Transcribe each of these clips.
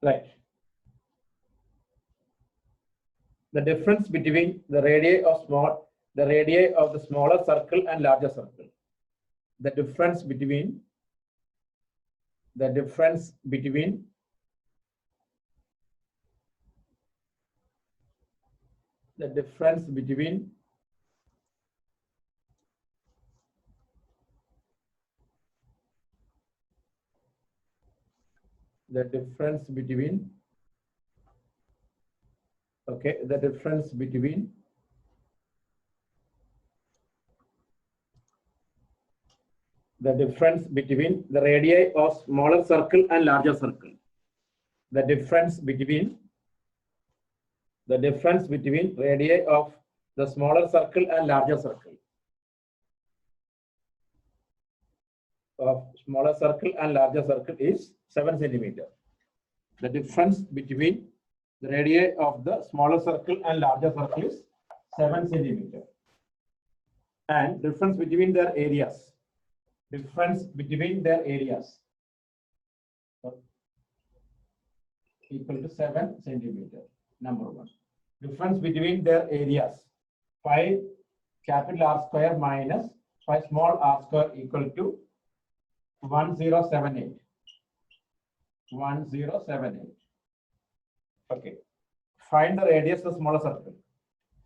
Right. The difference between the radii of the smaller circle and larger circle. The difference between the difference between the difference between the difference between okay the difference between the difference between the radii of smaller circle and larger circle. The difference between radii of the smaller circle and larger circle. Of smaller circle and larger circle is 7 centimeter. The difference between the radii of the smaller circle and larger circle is 7 centimeter. And difference between their areas. Difference between their areas equal to 7 centimeter. Number 1. Difference between their areas. 5 capital R square minus 5 small r square equal to 1078. 1078. Okay. Find the radius of the smaller circle.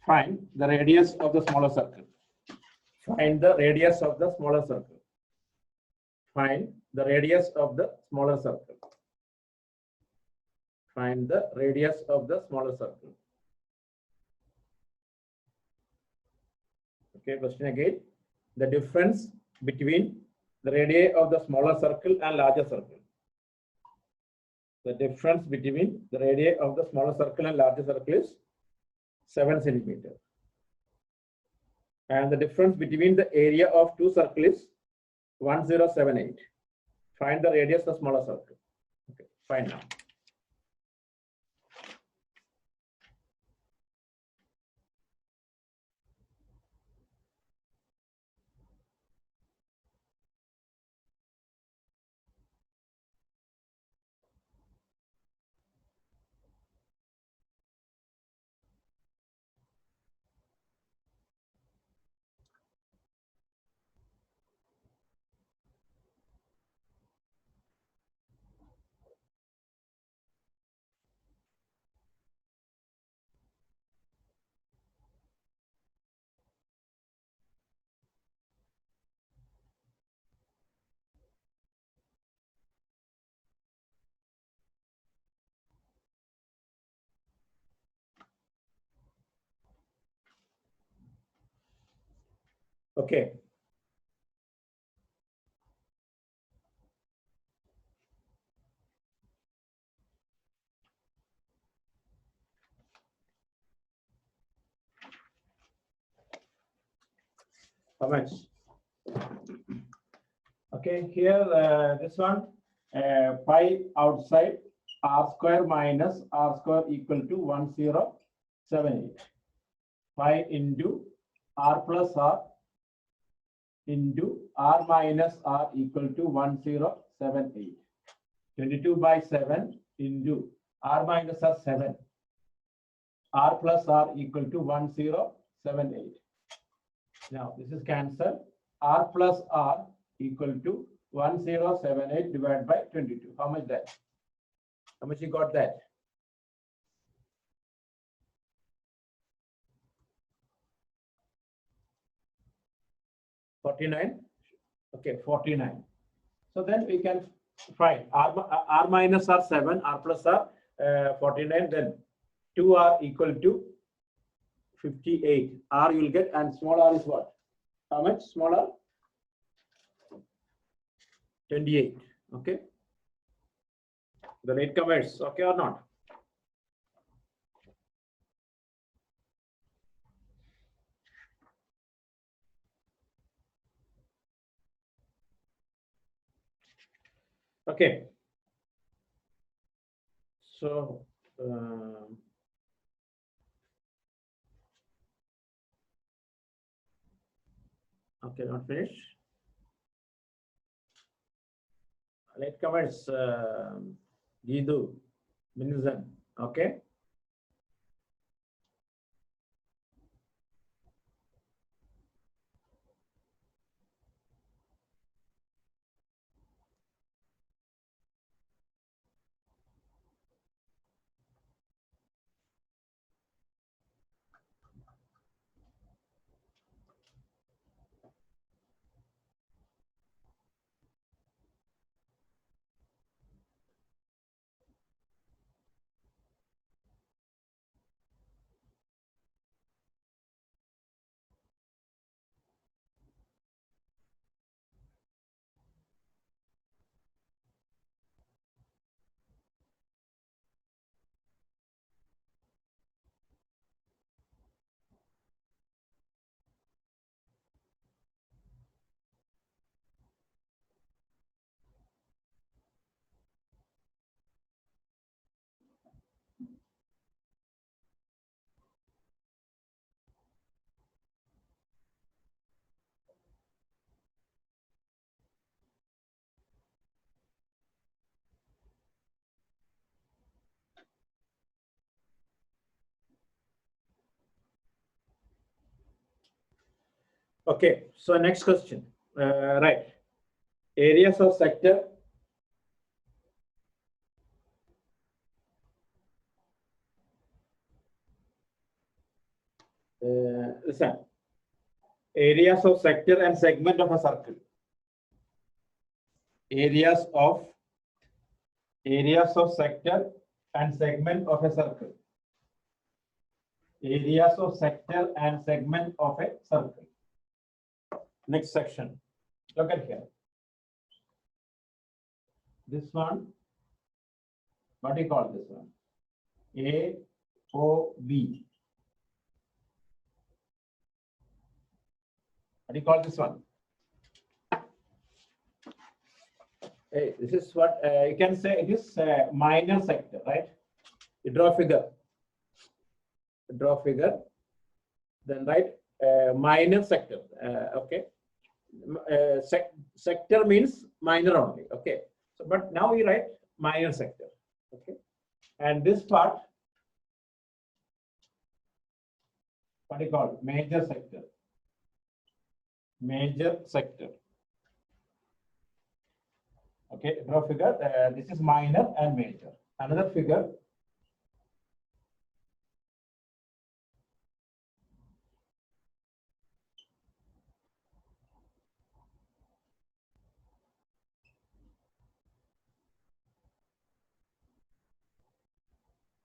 Find the radius of the smaller circle. Find the radius of the smaller circle. Find the radius of the smaller circle. Find the radius of the smaller circle. Okay, question again. The difference between the radii of the smaller circle and larger circle. The difference between the radii of the smaller circle and larger circle is 7 centimeter. And the difference between the area of two circles is 1078. Find the radius of the smaller circle. Okay, find now. Okay. How much? Okay, here this one pi outside r square minus r square equal to 1078. Pi into r plus r into r minus r equal to 1078. 22 by 7 into r minus r 7. R plus r equal to 1078. Now this is cancelled. R plus r equal to 1078 divided by 22. How much that? How much you got that? $49. Okay, 49. So then we can find r minus r 7, r plus r 49. Then 2r equal to 58. R you will get, and small r is what? How much? Small r? 28. Okay. The latecomers, okay or not? Okay. So okay, not finished. Latecomers, Gidu. Vincent. Okay. Okay, so next question. Right. Areas of sector. Listen. Areas of sector and segment of a circle. Areas of sector and segment of a circle. Areas of sector and segment of a circle. Next section. Look at here. This one, what do you call this one? A, O, B. What do you call this one? Hey, this is what you can say it is minor sector, right? You draw figure. Draw figure. Then write minor sector. Okay. Sector means minor only. Okay. So, but now we write minor sector. Okay. And this part, what do you call it? Major sector. Major sector. Okay. Draw figure. This is minor and major. Another figure.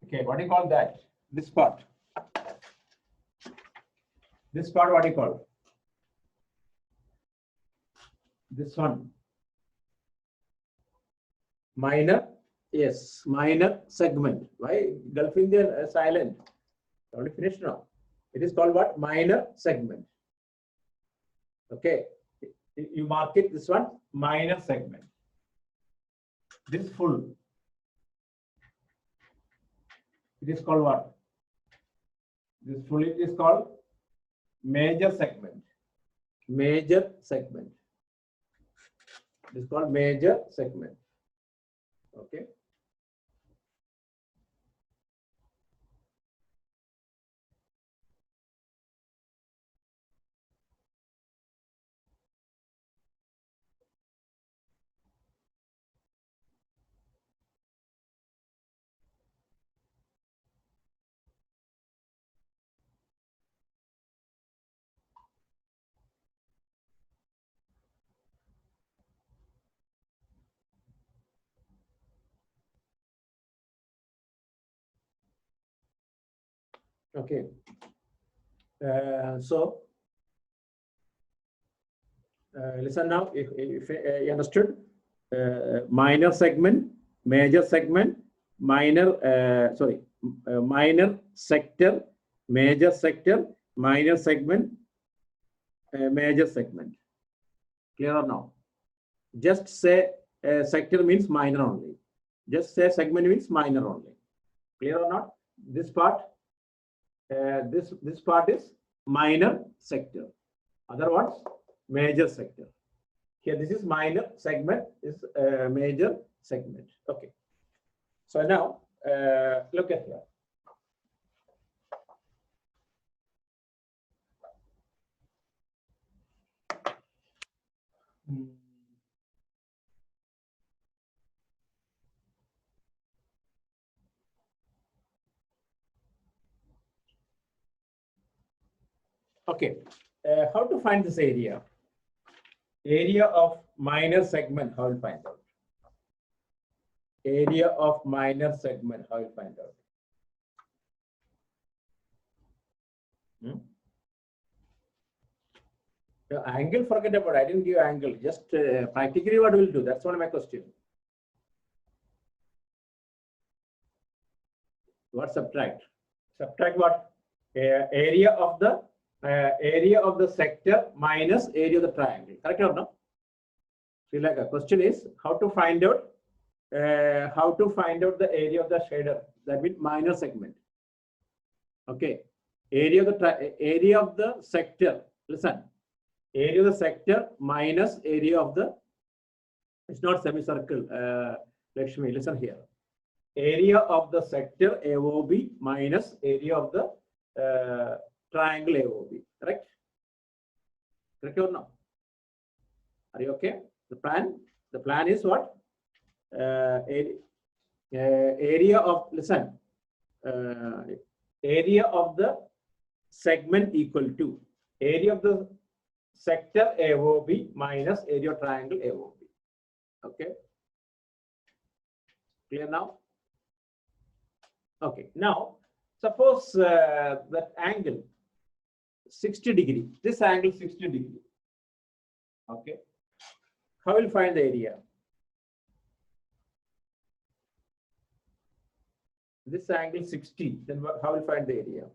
Okay, what do you call that? This part. This part, what do you call? This one. Minor, yes, minor segment. Why Gulf Indian silent? Only finished now. It is called what? Minor segment. Okay, you mark it. This one, minor segment. This full. It is called what? This full it is called major segment. Major segment. It is called major segment. Okay. Okay. So listen now. If you understood, minor segment, major segment, minor minor sector, major sector, minor segment, major segment. Clear or no? Just say sector means minor only. Just say segment means minor only. Clear or not? This part, this part is minor sector. Other words, major sector. Here, this is minor segment, is major segment. Okay. So now look at here. Okay, how to find this area? Area of minor segment, how to find out? Area of minor segment, how to find out? The angle, forget about it. I didn't give angle. Just practically what we'll do. That's one of my question. What subtract? Subtract what? Area of the sector minus area of the triangle. Correct or no? See, like a question is how to find out the area of the shader. That means minor segment. Okay. Area of the sector. Listen. Area of the sector minus area of the. It's not semicircle. Lakshmi, listen here. Area of the sector AOB minus area of the triangle AOB. Correct? Correct or no? Are you okay? The plan is what? Area of, listen, area of the segment equal to area of the sector AOB minus area of triangle AOB. Okay. Clear now? Okay. Now, suppose that angle 60 degree. This angle 60 degree. Okay. How will find the area? This angle 60. Then how will find the area?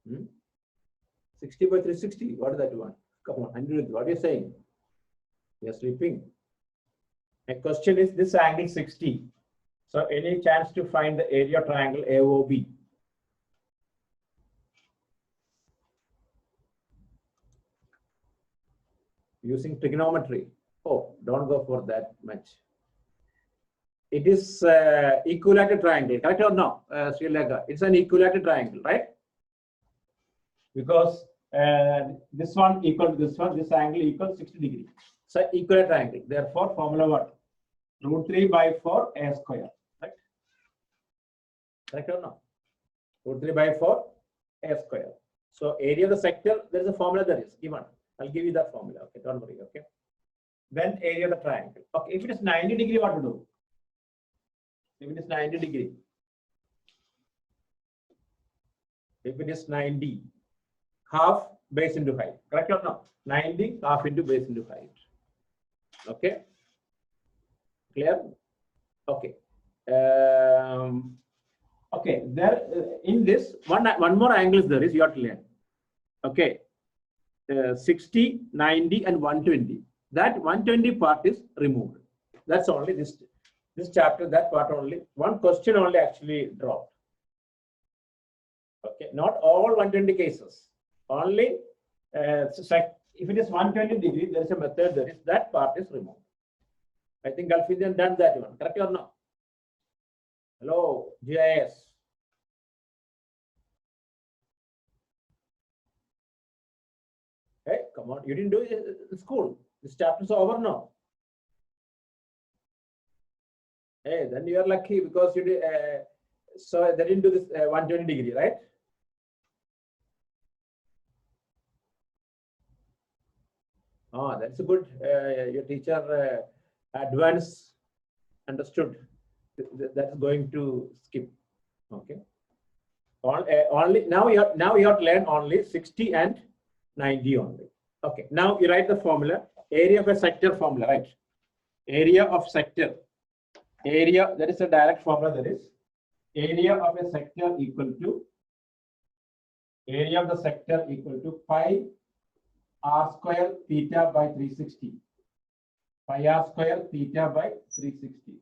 Hmm? 60 by 360. What is that one? Come on, Anirudh, what are you saying? You're sleeping. My question is this angle 60. So any chance to find the area triangle AOB? Using trigonometry. Oh, don't go for that much. It is equilateral triangle, correct or no? Sri Lanka. It's an equilateral triangle, right? Because this one equal to this one, this angle equals 60 degree. So equilateral triangle. Therefore, formula what? Root 3 by 4 a square. Right? Correct or no? Root 3 by 4 a square. So area of the sector, there is a formula that is given. I'll give you that formula. Okay, don't worry. Okay. Then area of the triangle. Okay, if it is 90 degree, what to do? If it is 90 degree. If it is 90, half base into height. Correct or no? 90 half into base into height. Okay. Clear? Okay. Okay. There in this one more angle is there is you have to learn. Okay. 60, 90, and 120. That 120 part is removed. That's only this chapter. That part only. One question only actually dropped. Okay. Not all 120 cases. Only if it is 120 degree, there is a method that is that part is removed. I think Gulfidian done that one. Correct or no? Hello, GIS. Hey, come on. You didn't do it in school. This chapter is over now. Hey, then you are lucky because you did. So they didn't do this 120 degree, right? Oh, that's a good. Your teacher advanced understood that is going to skip. Okay. Only now you have to learn only 60 and 90 only. Okay. Now you write the formula. Area of a sector formula, right? Area of sector. Area, that is a direct formula. That is area of a sector equal to area of the sector equal to pi r square theta by 360. Pi r square theta by 360.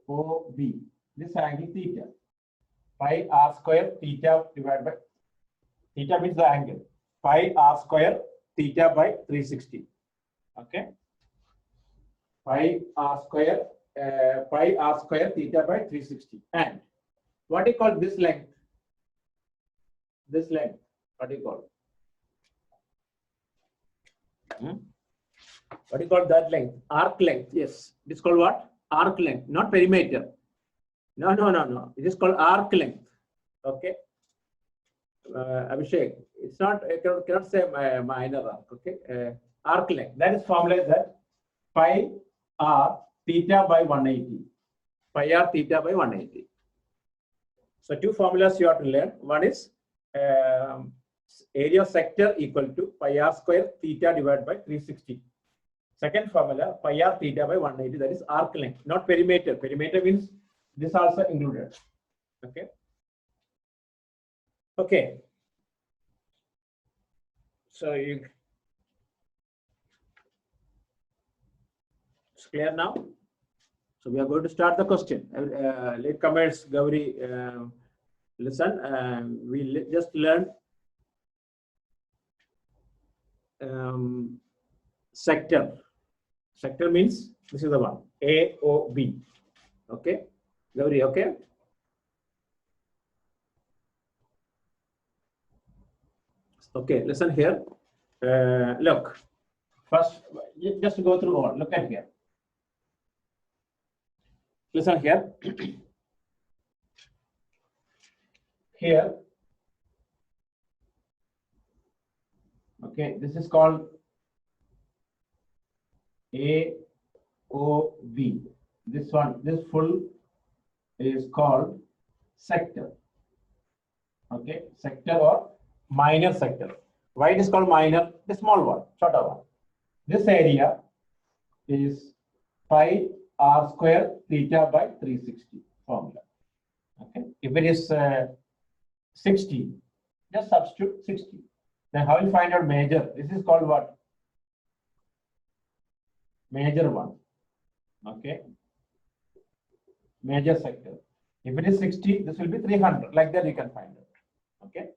AOB. This angle theta. Pi r square theta divided by Theta means the angle. Pi r square theta by 360. Okay. Pi r square theta by 360. And what do you call this length? This length, what do you call? What do you call that length? Arc length. Yes. It's called what? Arc length, not perimeter. No. It is called arc length. Okay. Abhishek, it's not, I cannot say minor arc. Okay. Arc length. That is formula is that pi r theta by 180. Pi r theta by 180. So two formulas you have to learn. One is area sector equal to pi r square theta divided by 360. Second formula, pi r theta by 180, that is arc length, not perimeter. Perimeter means this also included. Okay. Okay. So it's clear now. So we are going to start the question. Late comers, Gauri, listen. We just learned sector. Sector means this is the one, AOB. Okay, Gauri, okay? Okay, listen here. Look, first, just to go through all. Look at here. Listen here. Here. Okay, this is called AOB. This one, this full is called sector. Okay, sector or minor sector. Why it is called minor? The small one, shorter one. This area is pi r square theta by 360 formula. Okay, if it is 60, just substitute 60. Then how will you find out major? This is called what? Major one. Okay. Major sector. If it is 60, this will be 300. Like that you can find it. Okay.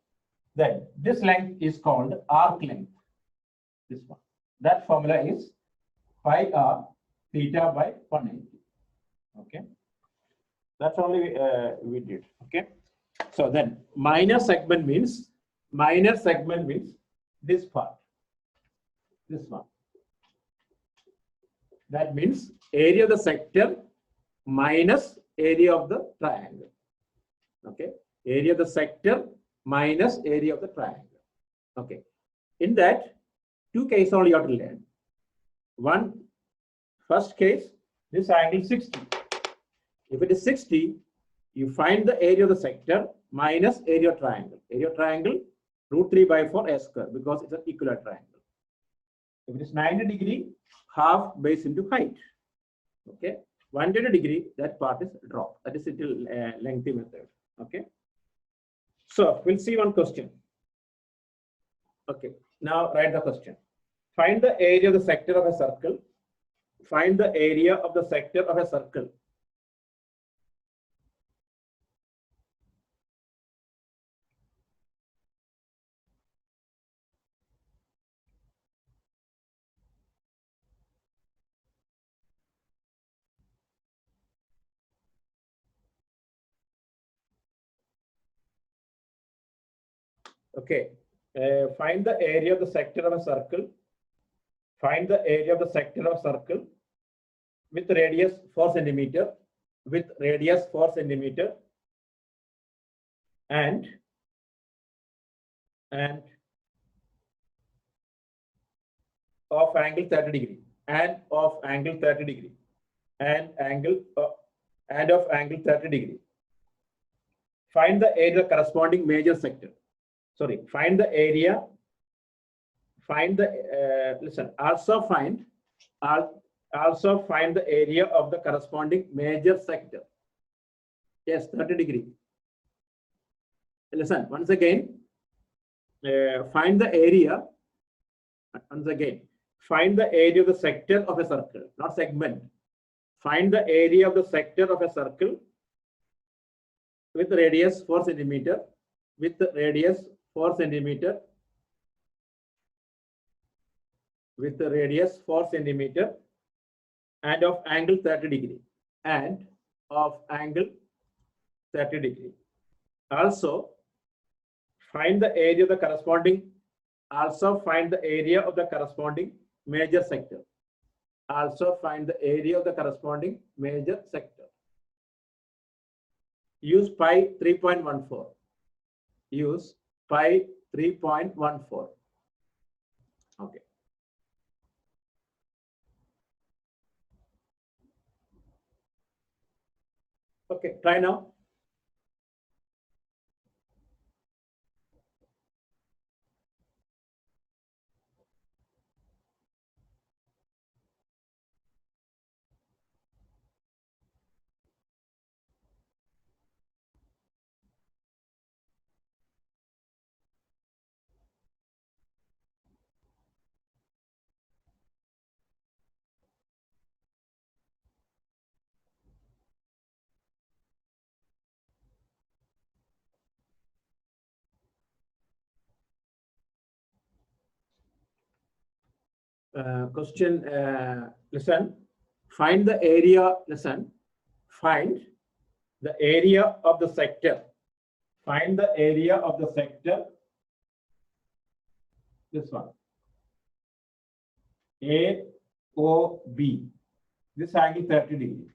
Then this length is called arc length. This one. That formula is pi r theta by 180. Okay. That's only we did. Okay. So then minor segment means this part. This one. That means area of the sector minus area of the triangle. Okay. Area of the sector minus area of the triangle. Okay. In that, two cases only you have to learn. One, first case, this angle 60. If it is 60, you find the area of the sector minus area of triangle. Area of triangle, √3/4 a square, because it's an equilateral triangle. If it is 90 degree, half base into height. Okay. 120 degree, that part is dropped. That is a little lengthy method. Okay. So we'll see one question. Okay. Now write the question. Find the area of the sector of a circle. Find the area of the sector of a circle. Okay. Find the area of the sector of a circle. Find the area of the sector of a circle with radius 4 centimeter. With radius 4 centimeter. And of angle 30 degree. And of angle 30 degree. And of angle 30 degree. Find the area corresponding major sector. Sorry, find the area. Find the listen. Also find the area of the corresponding major sector. Yes, 30 degree. Listen once again. Find the area. Once again, find the area of the sector of a circle, not segment. Find the area of the sector of a circle with radius 4 centimeter. With radius 4 centimeter with the radius 4 centimeter and of angle 30 degree and of angle 30 degree. Also find the area of the corresponding major sector. Also find the area of the corresponding major sector. Use pi 3.14. Use pi 3.14. Okay. Okay, try now. Question, listen, find the area, listen, find the area of the sector. Find the area of the sector, this one, AOB, this angle 30 degree.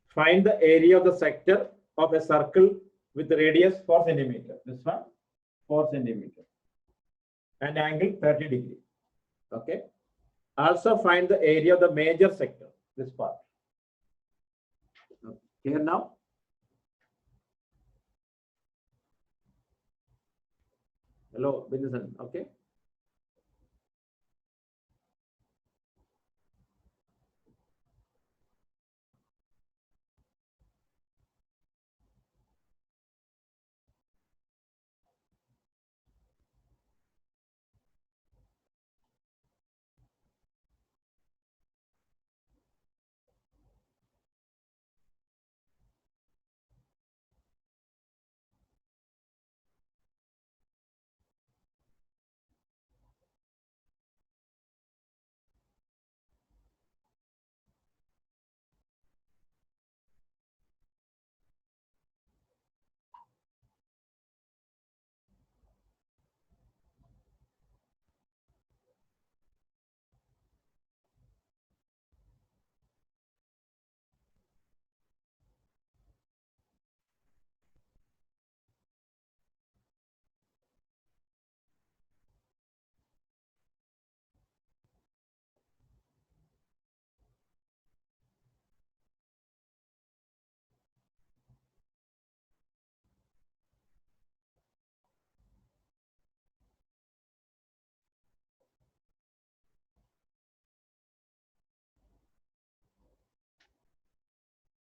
Find the area of the sector of a circle with the radius 4 centimeter, this one, 4 centimeter, and angle 30 degree, okay? Also find the area of the major sector, this part. Here now? Hello, Vincent, okay?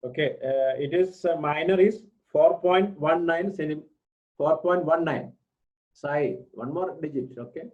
Okay, it is minor is 4.19 centimeter, 4.19. Sai, one more digit, okay?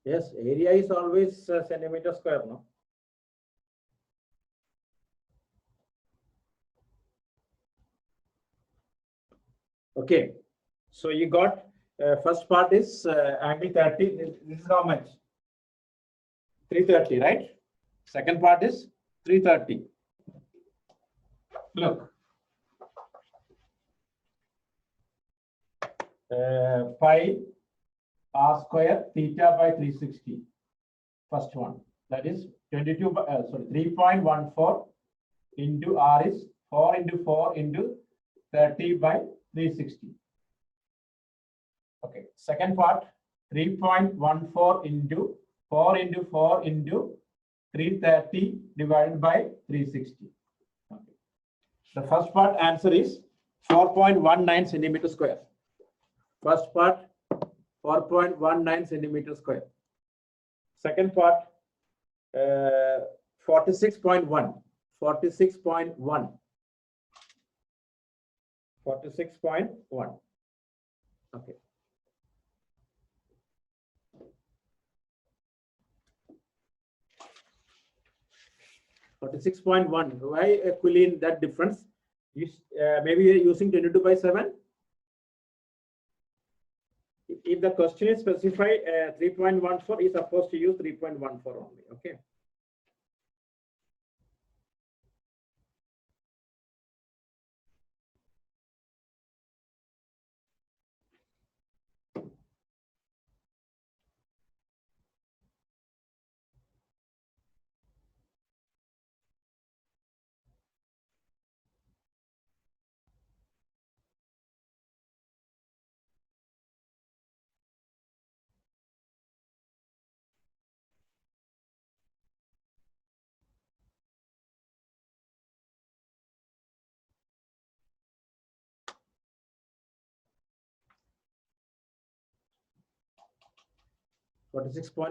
Yes, area is always centimeter square, no? Okay, so you got first part is angle 30. This is how much? 330, right? Second part is 330. Look, pi r square theta by 360. First one, that is 22 by, 3.14 into r is 4 into 4 into 30 by 360. Okay, second part, 3.14 into 4 into 4 into 330 divided by 360. Okay. The first part answer is 4.19 centimeter square. First part, 4.19 centimeter square. Second part, 46.1. 46.1. 46.1. Okay. 46.1. Why, Quilin, that difference? Maybe you're using 22 by 7. If the question is specified 3.14, is supposed to use 3.14 only. Okay.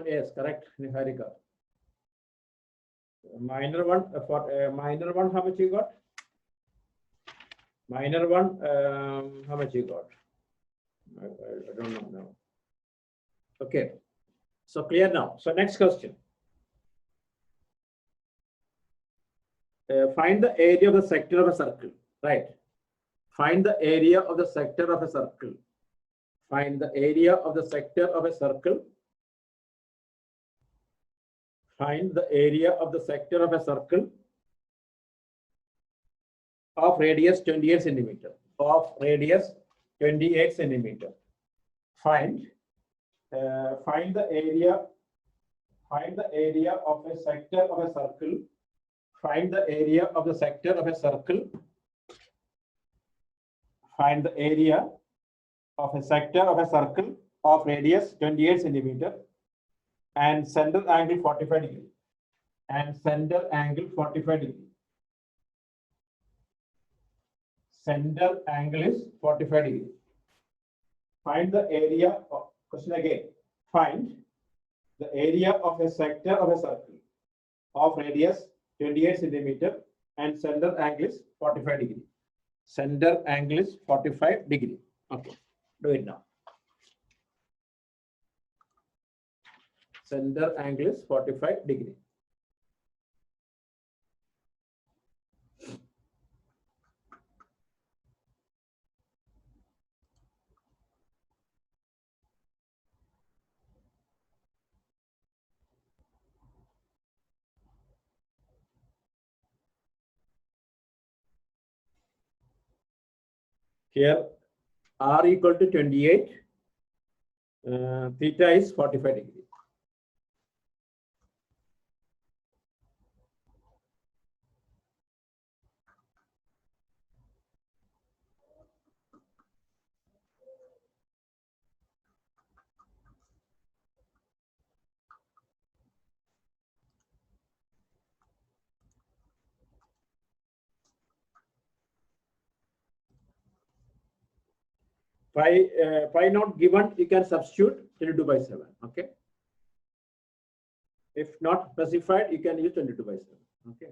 Yes, correct, Niharika. Minor one, minor one, how much you got? Minor one, how much you got? I don't know now. Okay, so clear now. So next question. Find the area of the sector of a circle, right? Find the area of the sector of a circle. Find the area of the sector of a circle. Find the area of the sector of a circle of radius 28 centimeter. Of radius 28 centimeter. Find the area. Find the area of a sector of a circle. Find the area of the sector of a circle. Find the area of a sector of a circle of radius 28 centimeter and center angle 45 degree. And center angle 45 degree. Center angle is 45 degree. Find the area of, question again. Find the area of a sector of a circle of radius 28 centimeter and center angle is 45 degree. Center angle is 45 degree. Okay, do it now. Center angle is 45 degree. Here r equal to 28, theta is 45 degree. Pi not given, you can substitute 22 by 7. Okay. If not specified, you can use 22 by 7. Okay.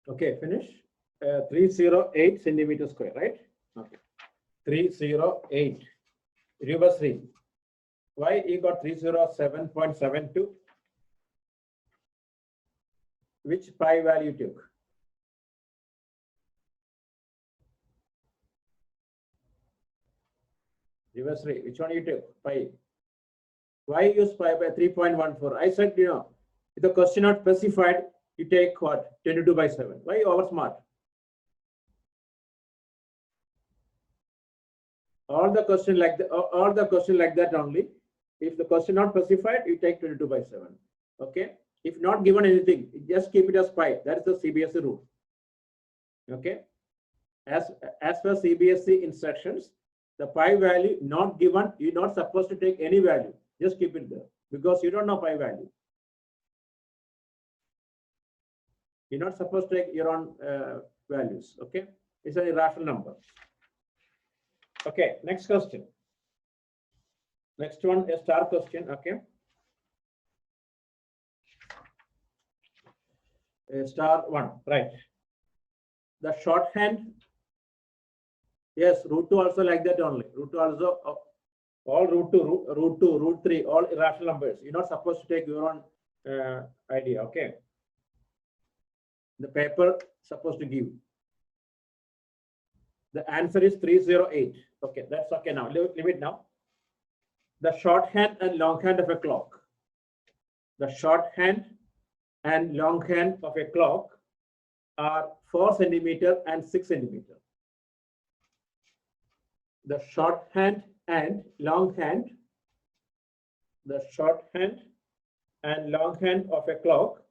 Okay, finish. 308 centimeter square, right? Okay. 308. Rubasri. Why you got 307.72? Which pi value you took? Rubasri, which one you took? Pi. Why use pi by 3.14? I said, if the question not specified, you take what? 22/7. Why you over smart? All the question like that only. If the question not specified, you take 22/7. Okay. If not given anything, just keep it as pi. That is the CBSE rule. Okay. As per CBSE instructions, the pi value not given, you're not supposed to take any value. Just keep it there because you don't know pi value. You're not supposed to take your own values. Okay. It's an irrational number. Okay. Next question. Next one, a star question. Okay. Star 1, right. The shorthand, yes, root 2 also like that only. Root 2 also, all root 2, root 3, all irrational numbers. You're not supposed to take your own idea, okay? The paper supposed to give. The answer is 308. Okay, that's okay now. Leave it now. The shorthand and longhand of a clock. The shorthand and longhand of a clock are 4 centimeter and 6 centimeter. The shorthand and longhand, of a clock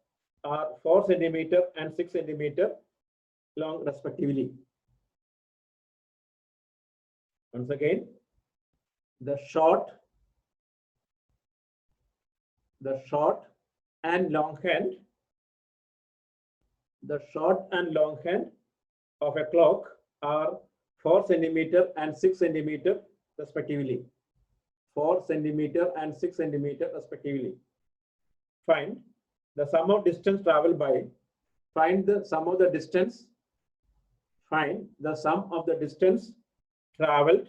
are 4 centimeter and 6 centimeter long respectively. Once again, the short and longhand, of a clock are 4 centimeter and 6 centimeter respectively. 4 centimeter and 6 centimeter respectively. Find the sum of distance traveled by. Find the sum of the distance. Find the sum of the distance traveled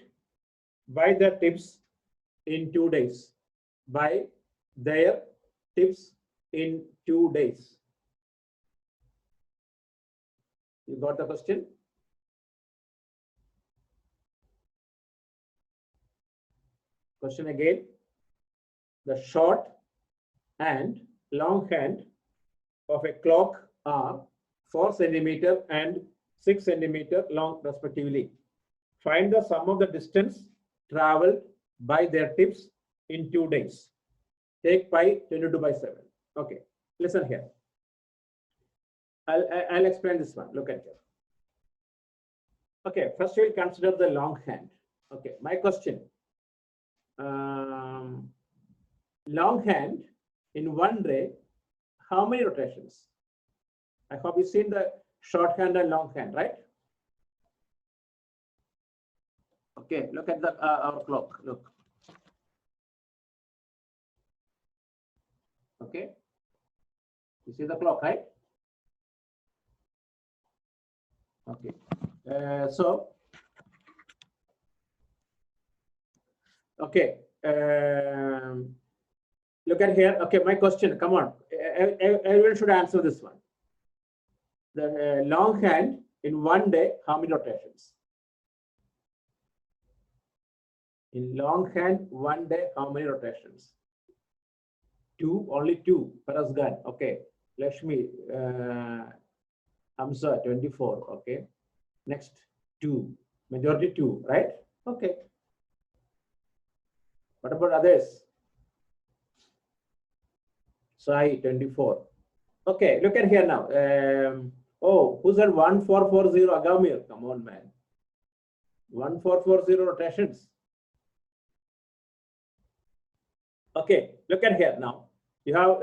by the tips in 2 days. By their tips in 2 days. You got the question? Question again. The short and long hand of a clock are 4 centimeter and 6 centimeter long respectively. Find the sum of the distance traveled by their tips in 2 days. Take pi 22/7. Okay, listen here. I'll explain this one. Look at it. Okay, first we'll consider the long hand. Okay, my question. Long hand in one day, how many rotations? I hope you've seen the short hand and long hand, right? Okay, look at the our clock. Look. Okay, you see the clock, right? Okay, so okay, look at here. Okay, my question. Come on, everyone should answer this one. The long hand in one day, how many rotations? In long hand, one day, how many rotations? 2, only 2. Parasgan, okay. Lakshmi, Hamza, 24, okay. Next, 2. Majority 2, right? Okay. What about others? Sai, 24. Okay, look at here now. Oh, who's that 1440? Agamir, come on, man. 1440 rotations. Okay, look at here now. You have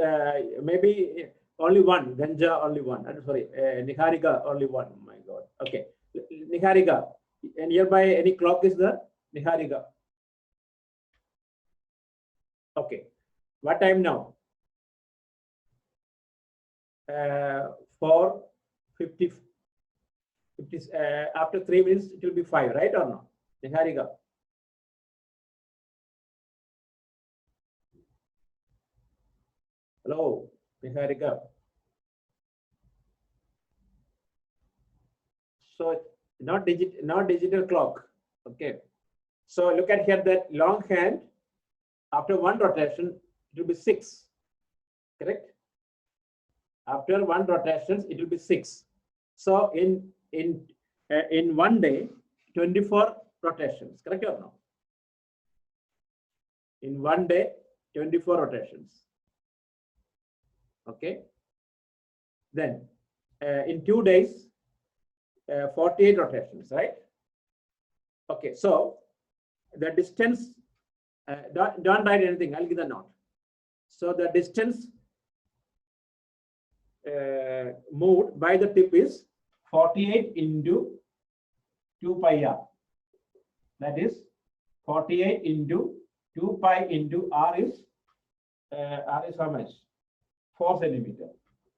maybe only one, Ganja only one. I'm sorry, Niharika only one. Oh my God. Okay, Niharika. And nearby any clock is there? Niharika. Okay, what time now? 4:50. 50, 50 after 3 minutes, it will be 5, right or no? Niharika. Hello, Niharika. So not digital clock. Okay. So look at here, that long hand, after one rotation, it will be 6. Correct? After one rotation, it will be 6. So in one day, 24 rotations. Correct or no? In one day, 24 rotations. Okay. Then in 2 days, 48 rotations, right? Okay. So the distance, don't write anything. I'll give the note. So the distance moved by the tip is 48 into 2 pi r. That is 48 into 2 pi into r is how much? 4 centimeter.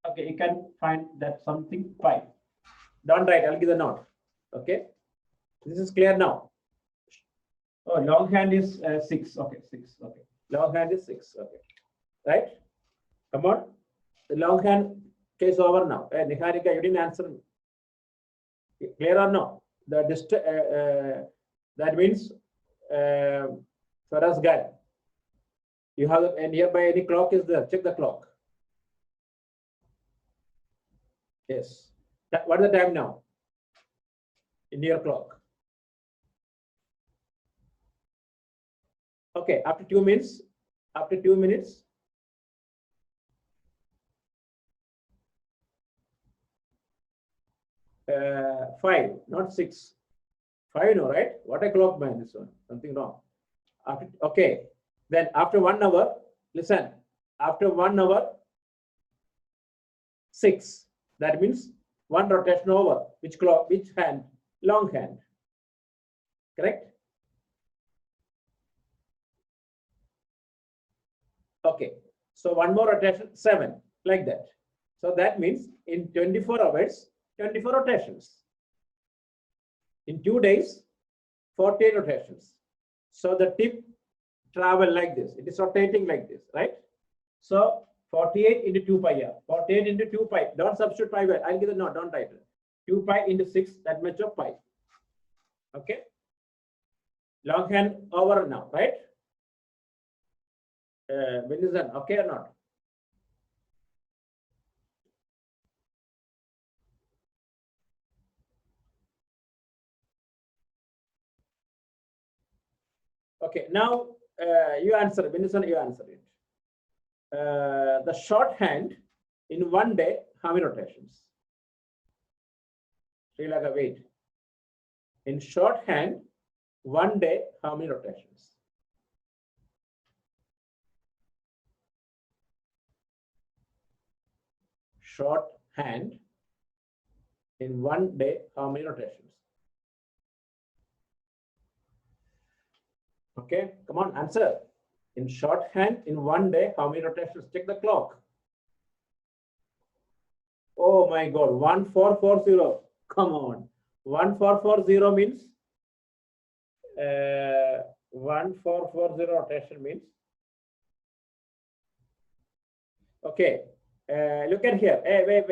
Okay, you can find that something pi. Don't write. I'll give the note. Okay, this is clear now. Oh, long hand is 6. Okay, 6. Okay, long hand is 6. Okay, right? Come on, the long hand case over now. Niharika, you didn't answer me. Clear or no? The that means Faraz guy. You have, and nearby any clock is there. Check the clock. Yes. What is the time now? In your clock. Okay. After 2 minutes. After 2 minutes. Five, not 6. 5, no, right? What a clock, man, this one. Something wrong. After, okay. Then after 1 hour, listen. After 1 hour, 6. That means 1 rotation over. Which clock? Which hand? Long hand. Correct? Okay. So 1 more rotation, 7. Like that. So that means in 24 hours, 24 rotations. In 2 days, 48 rotations. So the tip travel like this. It is rotating like this, right? So 48 into 2 pi r. 48 into 2 pi. Don't substitute pi. I'll give the note. Don't write it. 2 pi into 6. That much of pi. Okay. Long hand over now, right? Vincent, okay or not? Okay. Now you answer. Vincent, you answer it. The shorthand in 1 day, how many rotations? Sri Lanka, wait. In shorthand, 1 day, how many rotations? Shorthand in 1 day, how many rotations? Okay, come on, answer. In shorthand, in 1 day, how many rotations? Check the clock. Oh my God, 1440. Come on. 1440 means 1440 rotation means. Okay. Look at here. Hey, wait.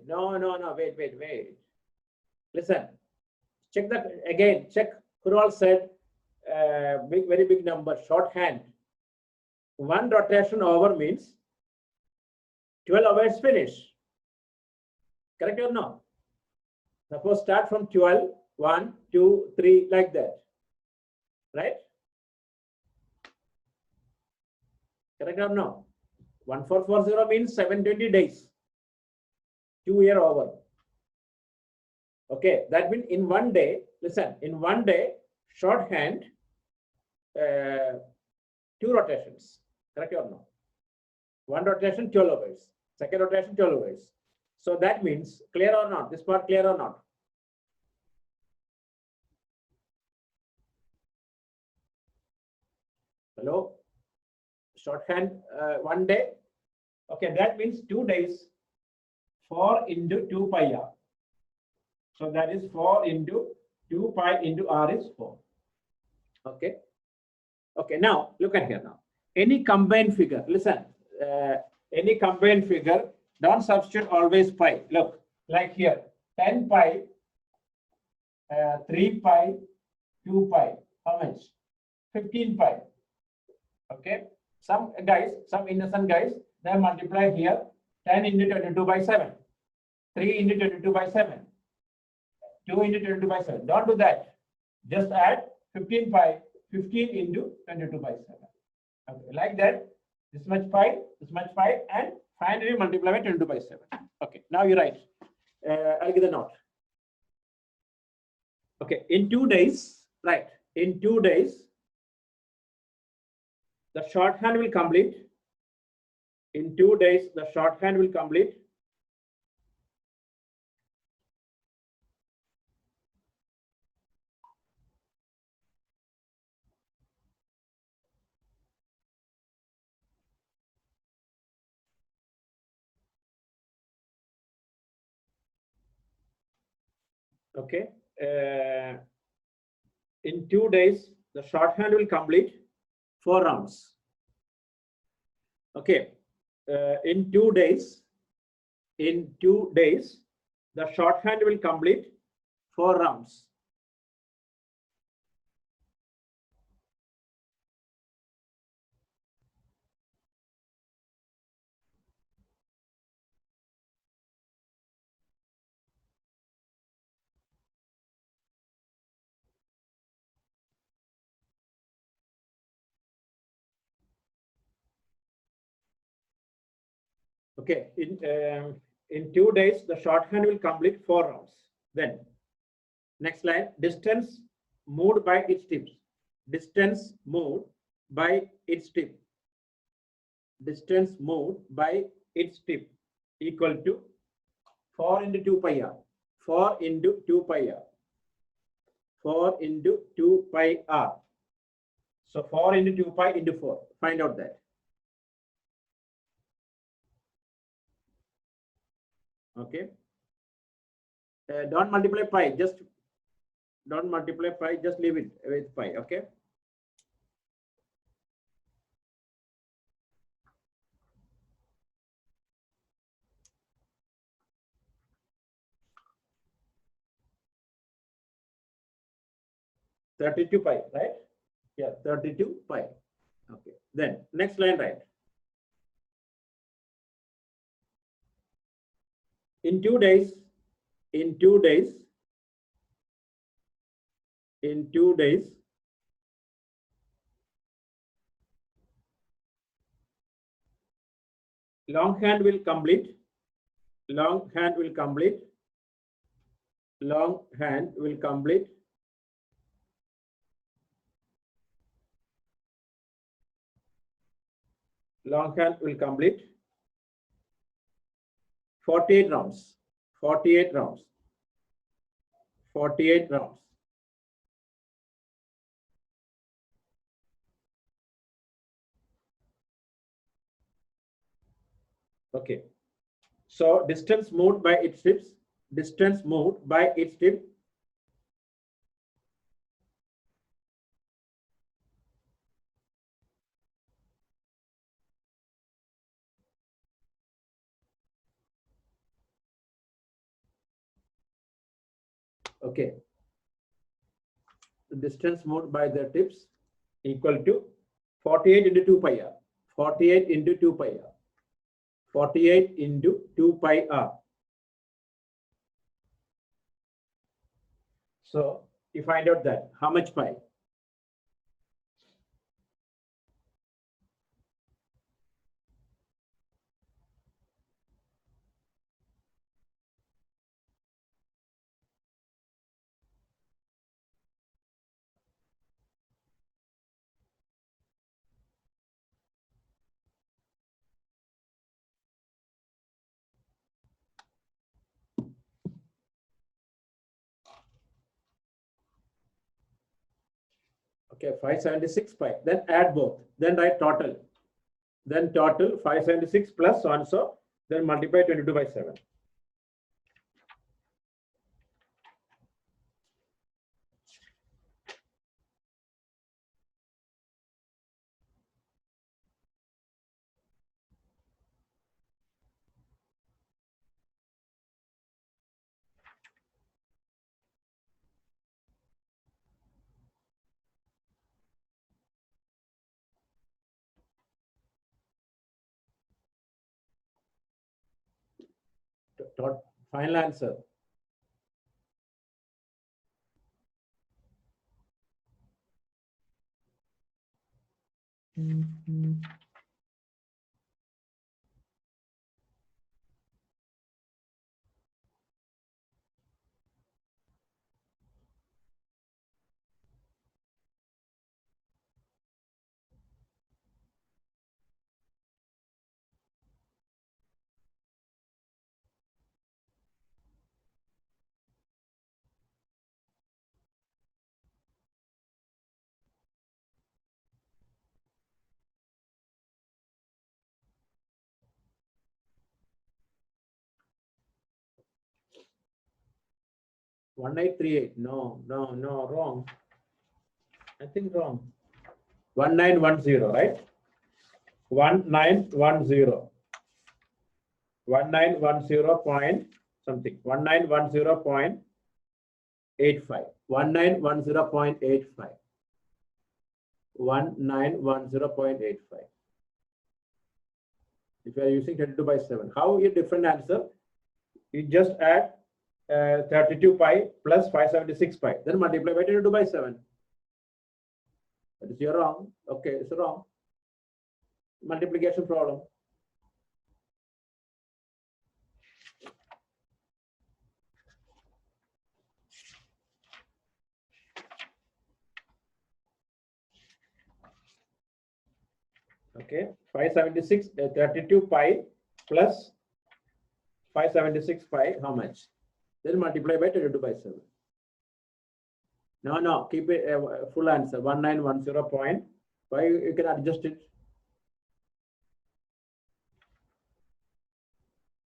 No, wait. Listen. Check that again. Check. Kural said very big number. Shorthand. 1 rotation over means 12 hours finish. Correct or no? Suppose start from 12, 1, 2, 3, like that. Right? Correct or no? 1440 means 720 days. 2 year over. Okay, that means in 1 day, listen, in 1 day, shorthand, 2 rotations. Correct or no? 1 rotation, 12 hours. Second rotation, 12 hours. So that means, clear or not? This part clear or not? Hello? Shorthand, 1 day. Okay, that means 2 days, 4 into 2 pi r. So that is 4 into 2 pi into r is 4. Okay. Okay, now look at here now. Any combined figure, listen, any combined figure, don't substitute always pi. Look, like here, 10 pi, 3 pi, 2 pi. How much? 15 pi. Okay. Some guys, some innocent guys, they multiply here 10 into 22 by 7, 3 into 22 by 7, 2 into 22 by 7. Don't do that. Just add 15 pi, 15 into 22 by 7. Okay, like that, this much pi, and finally multiply by 22 by 7. Okay, now you write. I'll give the note. Okay, in 2 days, right? In 2 days, the shorthand will complete. In 2 days, the shorthand will complete. Okay. In 2 days, the shorthand will complete 4 rounds. Okay. In 2 days, the shorthand will complete 4 rounds. Okay, in 2 days, the shorthand will complete 4 rounds. Then, next line, distance moved by its tips. Distance moved by its tip. Distance moved by its tip equal to 4 into 2 pi r. 4 into 2 pi r. 4 into 2 pi r. So 4 into 2 pi into 4. Find out that. Okay. Don't multiply pi, just don't multiply pi, just leave it with pi. Okay. $32 pi, right? Yeah, 32 pi. Okay. Then next line, right? In 2 days, longhand will complete. Longhand will complete. Longhand will complete. Longhand will complete 48 rounds. 48 rounds. 48 rounds. Okay. So distance moved by its tips. Distance moved by its tip. Okay. The distance moved by the tips equal to 48 into 2 pi r. 48 into 2 pi r. 48 into 2 pi r. So you find out that how much pi? Okay, 576 pi. Then add both. Then write total. Then total 576 plus so and so. Then multiply 22 by 7. Final answer. One 1838. No, wrong. I think wrong. 1910, right? 1910. 1910 point something. 1910.85. 1910.85. 1910.85. If you are using 22 by 7, how a different answer? You just add 32 pi plus 576 pi, then multiply by 22 by 7. That is your wrong. Okay, it's wrong. Multiplication problem. Okay, 576, 32 pi plus 576 pi, how much? Then multiply by 22 by 7. No, keep it full answer, 1910.5. You can adjust it.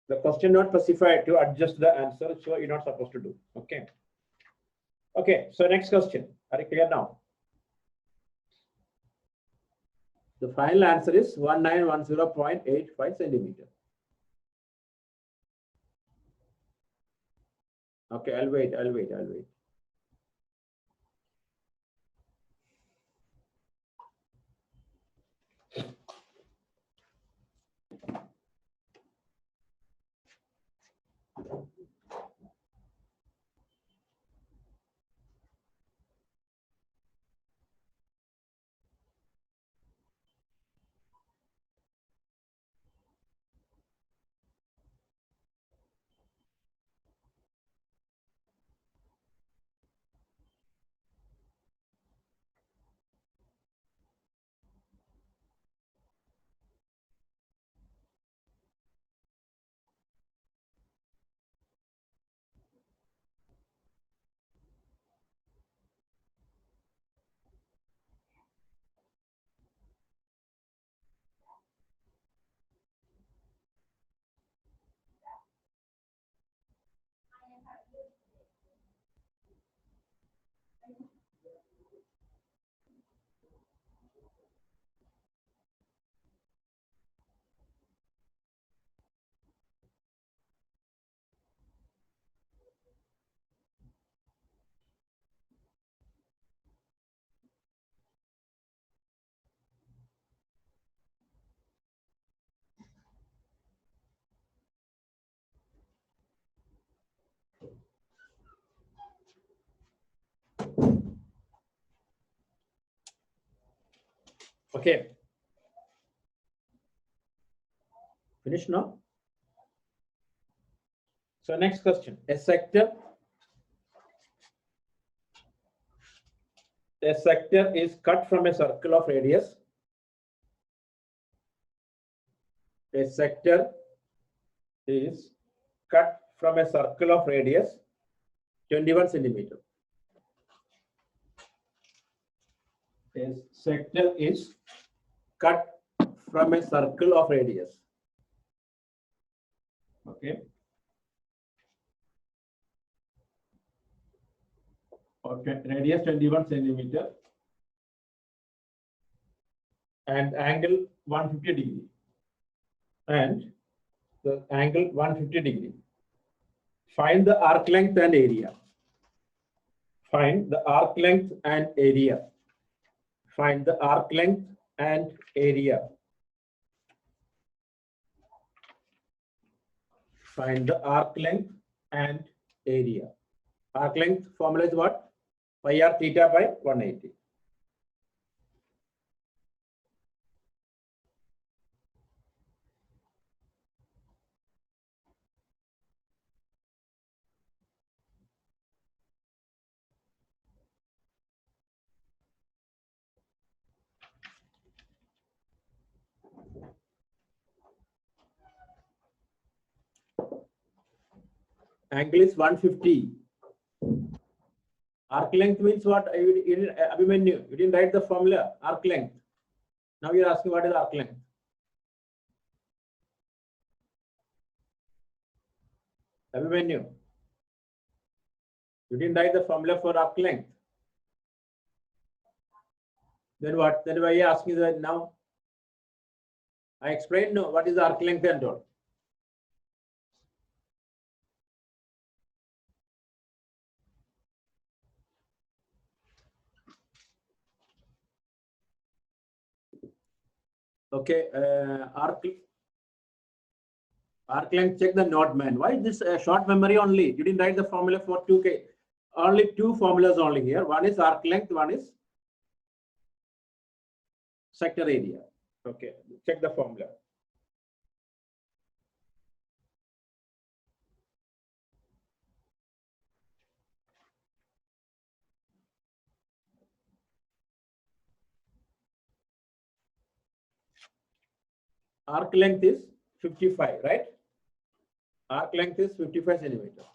The question not specified to adjust the answer, so you're not supposed to do. Okay. Okay, so next question. Are you clear now? The final answer is 1910.85 centimeter. Okay, I'll wait. Okay. Finish now? So next question. A sector is cut from a circle of radius. A sector is cut from a circle of radius 21 centimeter. A sector is cut from a circle of radius. Okay. Okay, radius 21 centimeter and angle 150 degree. And the angle 150 degree. Find the arc length and area. Find the arc length and area. Find the arc length and area. Find the arc length and area. Arc length formula is what? Pi r theta by 180. Angle is 150. Arc length means what? Abhimanyu, you didn't write the formula, arc length. Now you're asking what is arc length? Abhimanyu, you didn't write the formula for arc length. Then what? Then why are you asking that now? I explained no, what is the arc length and all. Okay, arc length, check the note, man. Why is this short memory only? You didn't write the formula for 2K. Only two formulas only here. One is arc length, one is sector area. Okay, check the formula. Arc length is 55, right? Arc length is 55 centimeters.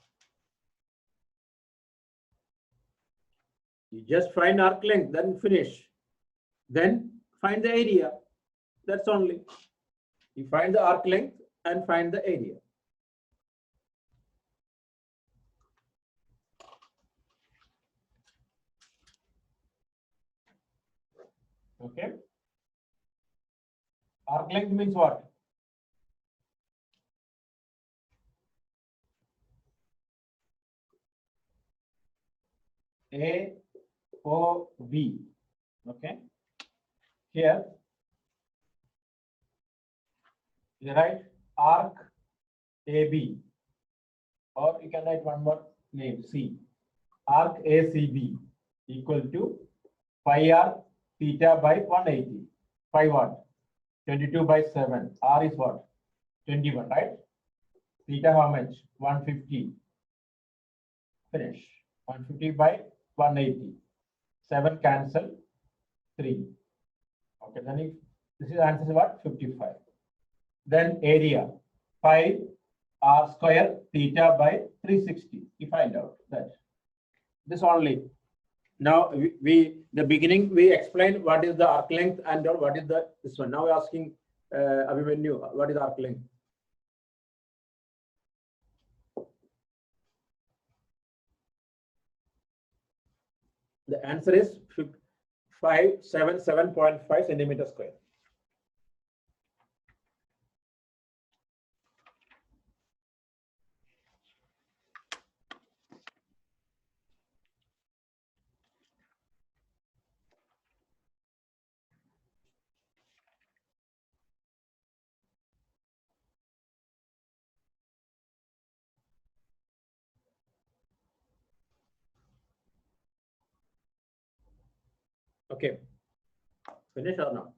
You just find arc length, then finish. Then find the area. That's only. You find the arc length and find the area. Okay. Arc length means what? A, O, B. Okay. Here, you write arc AB, or you can write one more name, C. Arc ACB equal to pi r theta by 180. Pi what? 22 by 7. R is what? 21, right? Theta how much? 150. Finish. 150 by 180. 7 cancel. 3. Okay, then if this is answer is what? 55. Then area. Pi r square theta by 360. You find out that. This only. Now the beginning we explained what is the arc length and what is the this one. Now we're asking Abhimanyu, what is arc length? The answer is 577.5 centimeters square. Okay, finish or not?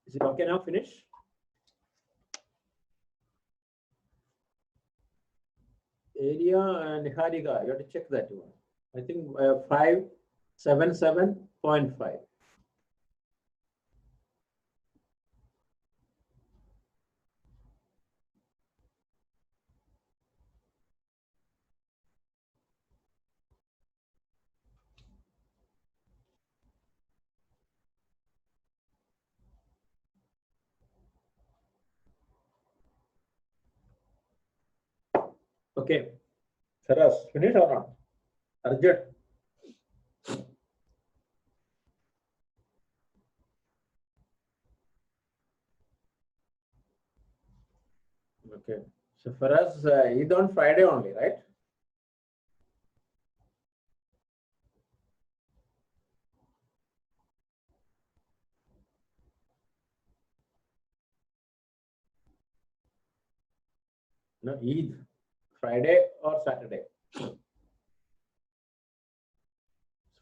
Is it okay now? Finish? Area and Niharika, you have to check that one. I think 577.5. Okay. Saras, finish or not? Arjun. Okay. So for us, Eid on Friday only, right? No, Eid, Friday or Saturday?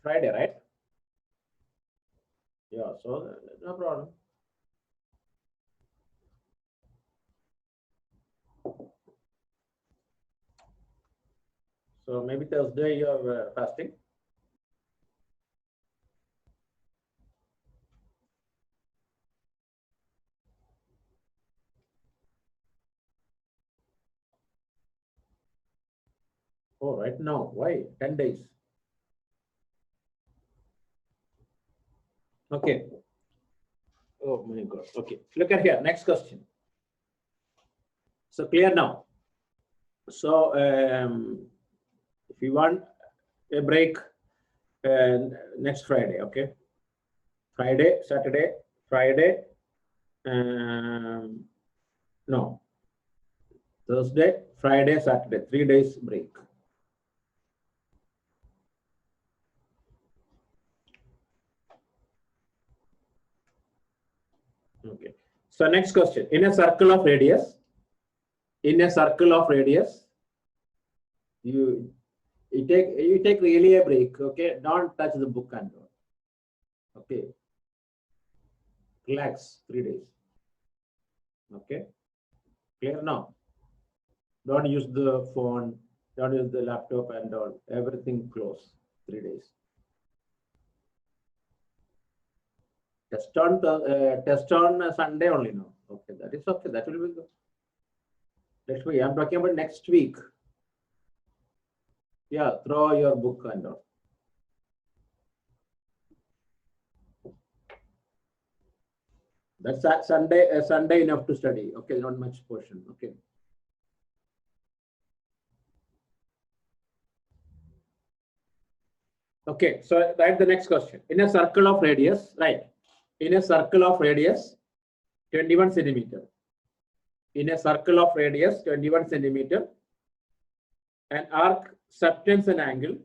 Friday, right? Yeah, so no problem. So maybe Thursday you are fasting. Oh, right now. Why? 10 days. Okay. Oh my God. Okay. Look at here. Next question. So clear now. So if you want a break next Friday, okay? Friday, Saturday, Friday, no, Thursday, Friday, Saturday, 3 days break. Okay. So next question. In a circle of radius, you take really a break. Okay. Don't touch the book and all. Okay. Relax 3 days. Okay. Clear now. Don't use the phone. Don't use the laptop and all. Everything close. 3 days. Test on Sunday only now. Okay, that is okay. That will be good. Next week. I'm talking about next week. Yeah, throw your book and all. That's Sunday enough to study. Okay, not much portion. Okay. Okay, so write the next question. In a circle of radius, right? In a circle of radius, 21 centimeter. In a circle of radius, 21 centimeter, an arc subtends an angle,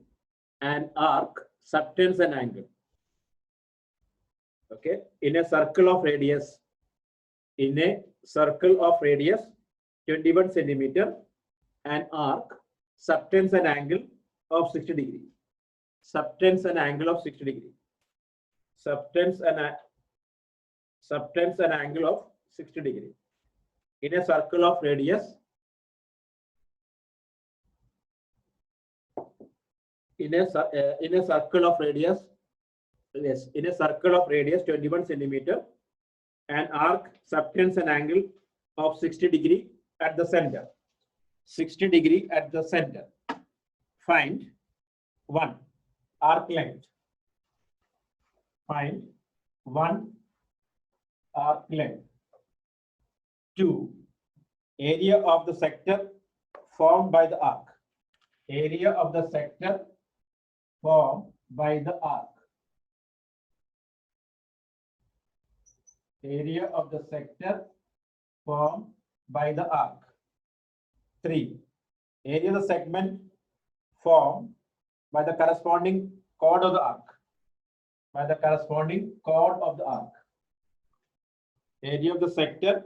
Okay, in a circle of radius, 21 centimeter, an arc subtends an angle of 60 degree. Subtends an angle of 60 degree. Subtends an angle of 60 degree. In a circle of radius, in a circle of radius, yes, in a circle of radius 21 centimeter, an arc subtends an angle of 60 degree at the center. 60 degree at the center. Find 1. Arc length. Find 1 arc length. 2. Area of the sector formed by the arc. Area of the sector formed by the arc. Area of the sector formed by the arc. 3. Area of the segment formed by the corresponding chord of the arc. By the corresponding chord of the arc. Area of the sector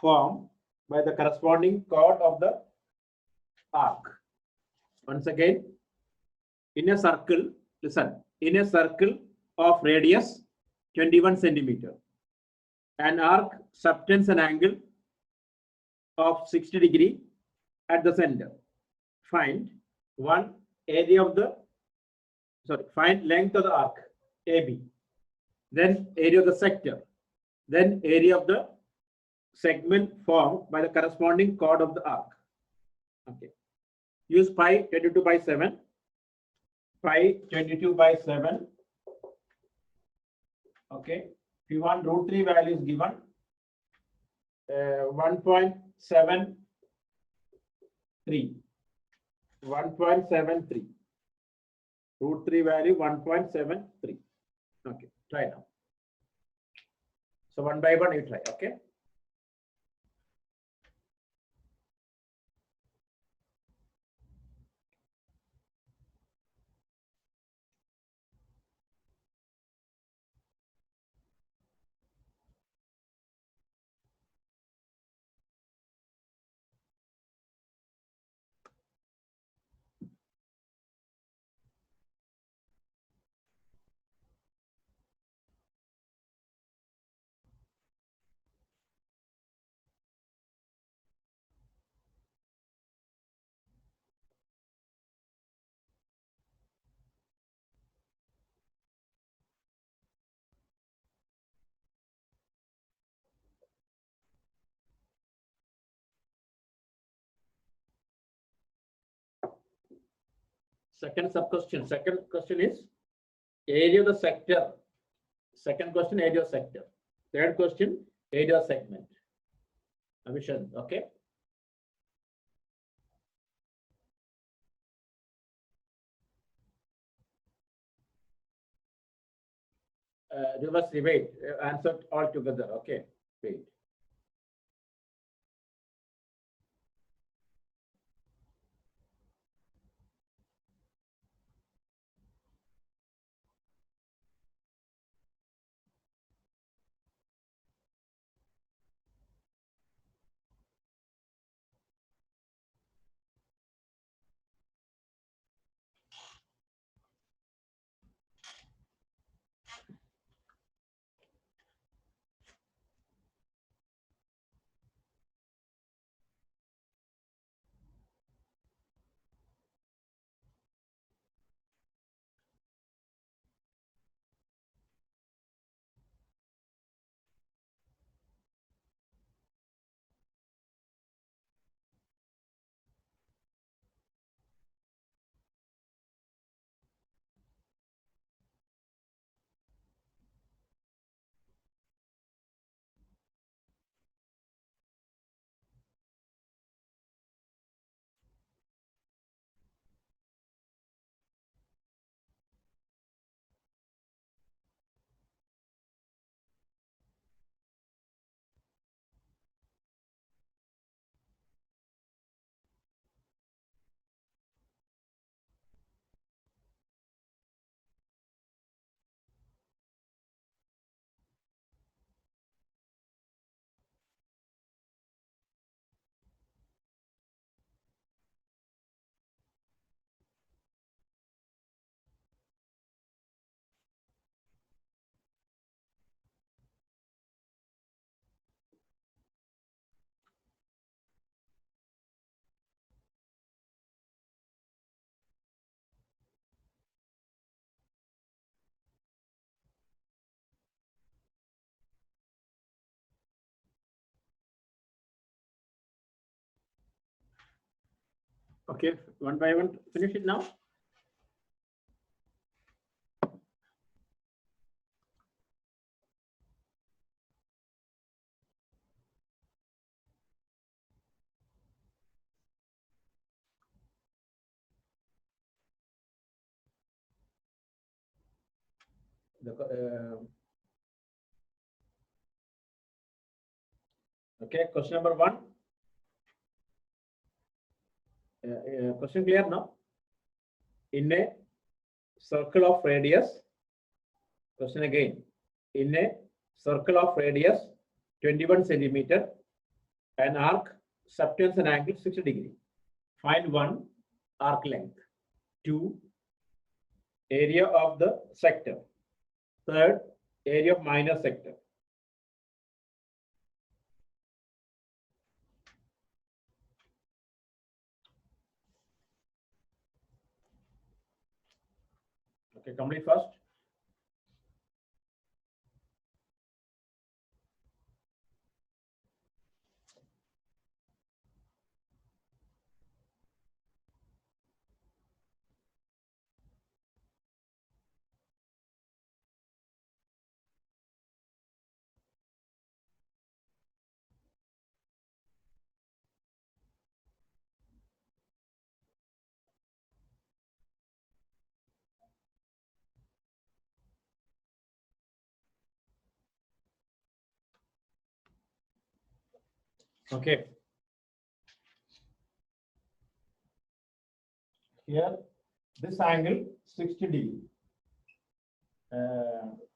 formed by the corresponding chord of the arc. Once again, in a circle, listen, in a circle of radius 21 centimeter, an arc subtends an angle of 60 degree at the center. Find find length of the arc, AB, then area of the sector, then area of the segment formed by the corresponding chord of the arc. Okay. Use pi 22 by 7. Pi 22 by 7. Okay. If you want root 3 values given, 1.73. 1.73. Root 3 value 1.73. Okay. Try now. So one by one you try. Okay. Second sub question. Second question is area of the sector. Second question, area of sector. Third question, area of segment. Avishan, okay. Reverse, wait. Answer all together. Okay. Wait. Okay, one by one, finish it now. Okay, question number one. Question clear now? In a circle of radius, question again. In a circle of radius 21 centimeter, an arc subtends an angle 60 degree. Find one, arc length. Two, area of the sector. Third, area of minor sector. Okay, complete first. Okay. Here, this angle 60 degree.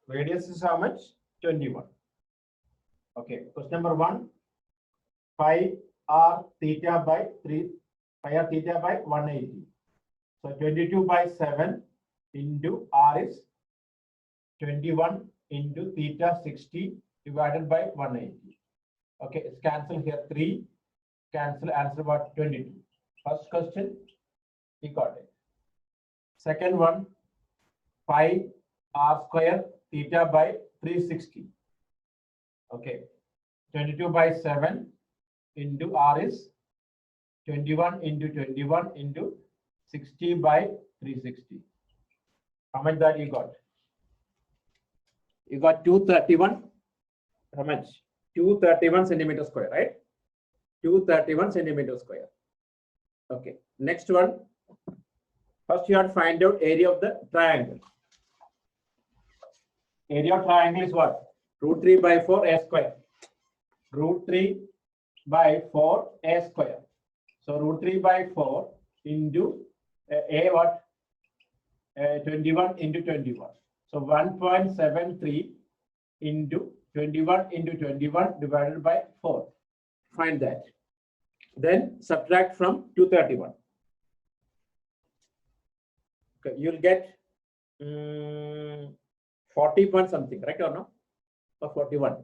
Radius is how much? 21. Okay. Question number one. Pi r theta by 3. Pi r theta by 180. So 22 by 7 into r is 21 into theta 60 divided by 180. Okay, it's cancel here 3. Cancel, answer about 22. First question, he got it. Second one, pi r square theta by 360. Okay, 22 by 7 into r is 21 into 21 into 60 by 360. How much that you got? You got 231. How much? 231 centimeter square, right? 231 centimeter square. Okay. Next one. First, you have to find out area of the triangle. Area of triangle is what? Root 3 by 4 a square. Root 3 by 4 a square. So root 3 by 4 into a what? 21 into 21. So 1.73 into 21 into 21 divided by 4. Find that. Then subtract from 231. Okay, you'll get 40 point something, right or no? Or 41.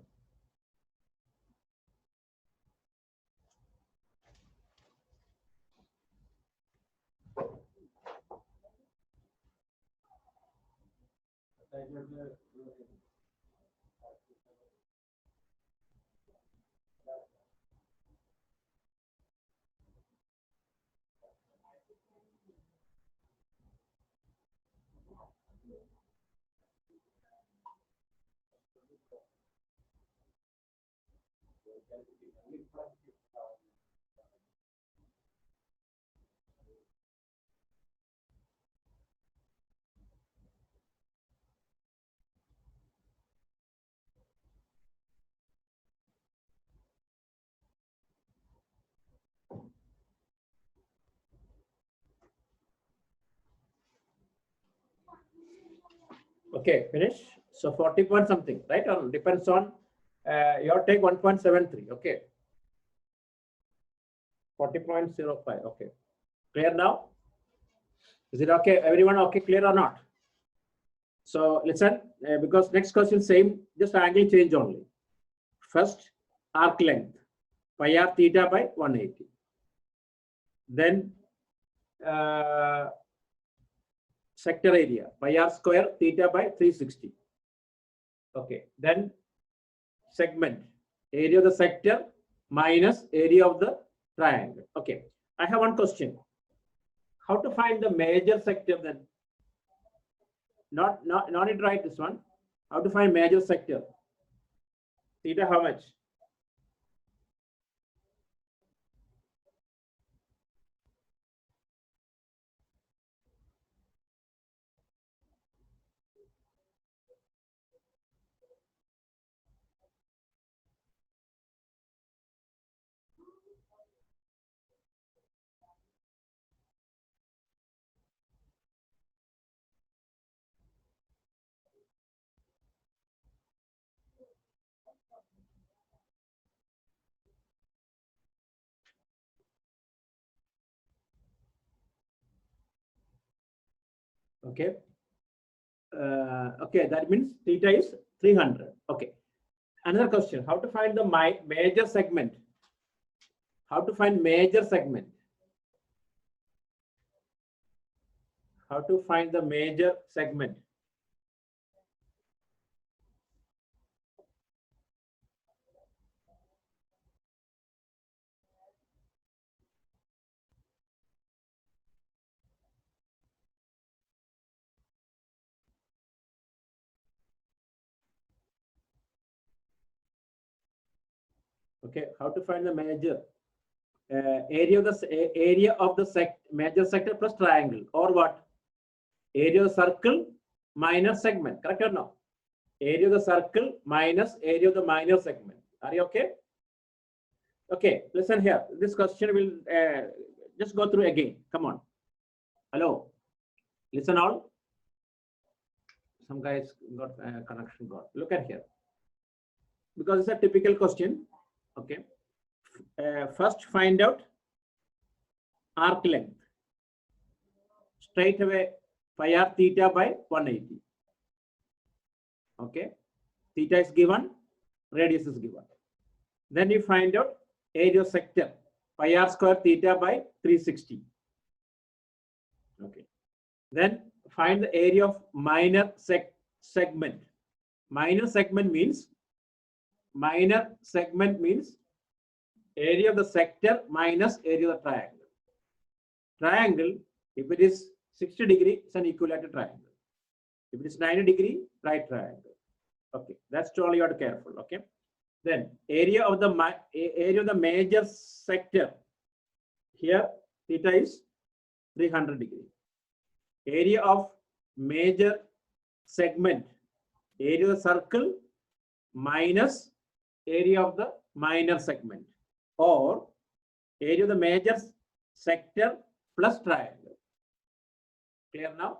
Okay, finish. So 40 point something, right? Or depends on your take 1.73. Okay. 40.05. Okay. Clear now? Is it okay? Everyone okay? Clear or not? So listen, because next question same, just angle change only. First, arc length, pi r theta by 180. Then sector area, pi r square theta by 360. Okay. Then segment, area of the sector minus area of the triangle. Okay. I have one question. How to find the major sector then? Not it right, this one. How to find major sector? Theta how much? Okay. Okay, that means theta is 300. Okay. Another question, how to find the major segment? How to find major segment? How to find the major segment? Okay, how to find the major? Area of the major sector plus triangle, or what? Area of the circle minus segment, correct or no? Area of the circle minus area of the minor segment. Are you okay? Okay, listen here. This question will just go through again. Come on. Hello. Listen all. Some guys got connection got. Look at here. Because it's a typical question. Okay. First find out arc length. Straight away pi r theta by 180. Okay. Theta is given, radius is given. Then you find out area of sector, pi r square theta by 360. Okay. Then find the area of minor segment. Minor segment means area of the sector minus area of the triangle. Triangle, If it is 60 degree, it's an equilateral triangle. If it is 90 degree, right triangle. Okay, that's all you have to be careful. Okay. Then area of the major sector. Here theta is 300 degree. Area of major segment. Area of the circle minus area of the minor segment, or area of the major sector plus triangle. Clear now?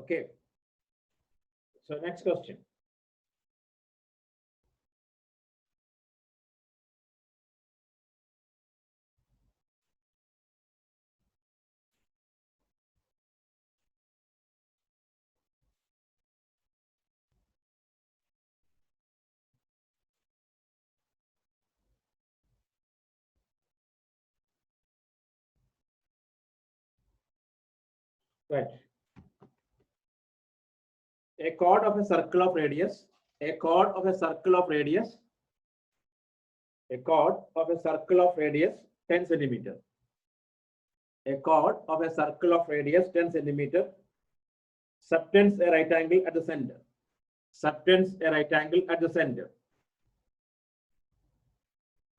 Okay. So next question. Right. A chord of a circle of radius. A chord of a circle of radius. A chord of a circle of radius 10 centimeter. A chord of a circle of radius 10 centimeter subtends a right angle at the center. Subtends a right angle at the center.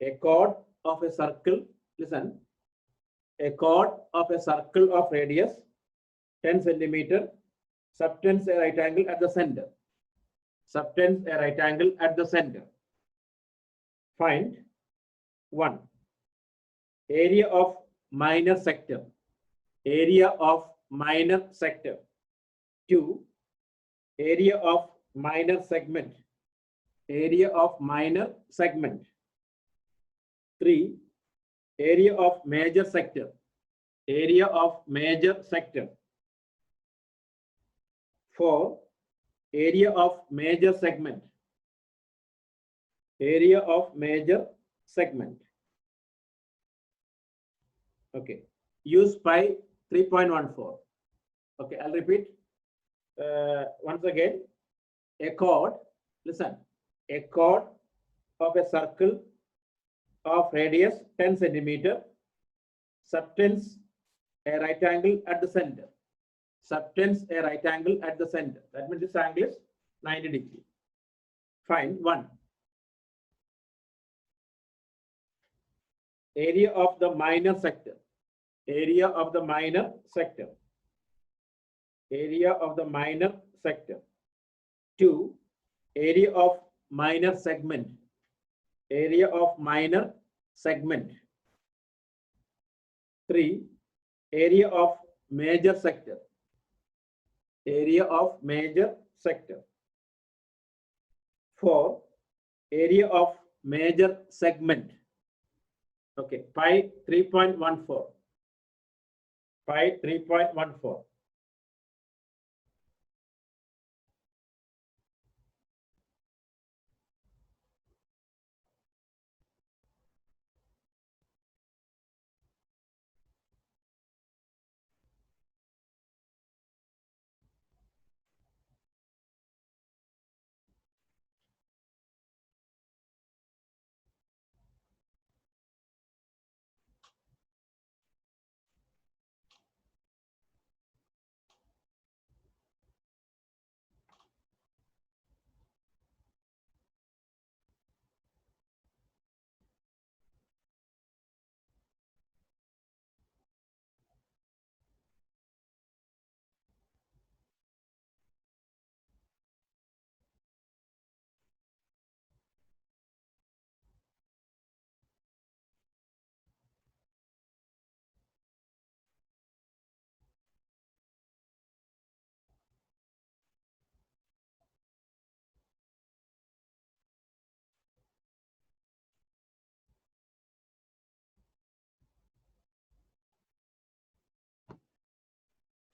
A chord of a circle, listen, a chord of a circle of radius 10 centimeter subtends a right angle at the center. Subtends a right angle at the center. Find 1. Area of minor sector. Area of minor sector. 2. Area of minor segment. Area of minor segment. 3. Area of major sector. Area of major sector. 4. Area of major segment. Area of major segment. Okay. Use pi 3.14. Okay, I'll repeat once again. A chord, listen, a chord of a circle of radius 10 centimeter subtends a right angle at the center. Subtends a right angle at the center. That means this angle is 90 degree. Find 1. Area of the minor sector. Area of the minor sector. Area of the minor sector. 2. Area of minor segment. Area of minor segment. 3. Area of major sector. Area of major sector. 4. Area of major segment. Okay, pi 3.14. Pi 3.14.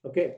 Okay.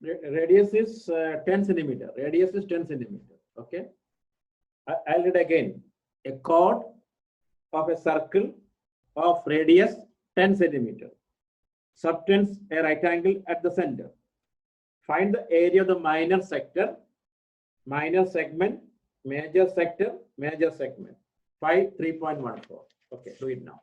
Radius is 10 centimeter. Radius is 10 centimeter. Okay. I'll read again. A chord of a circle of radius 10 centimeter subtends a right angle at the center. Find the area of the minor sector, minor segment, major sector, major segment. 3.14. Okay, do it now.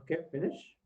Okay, finish.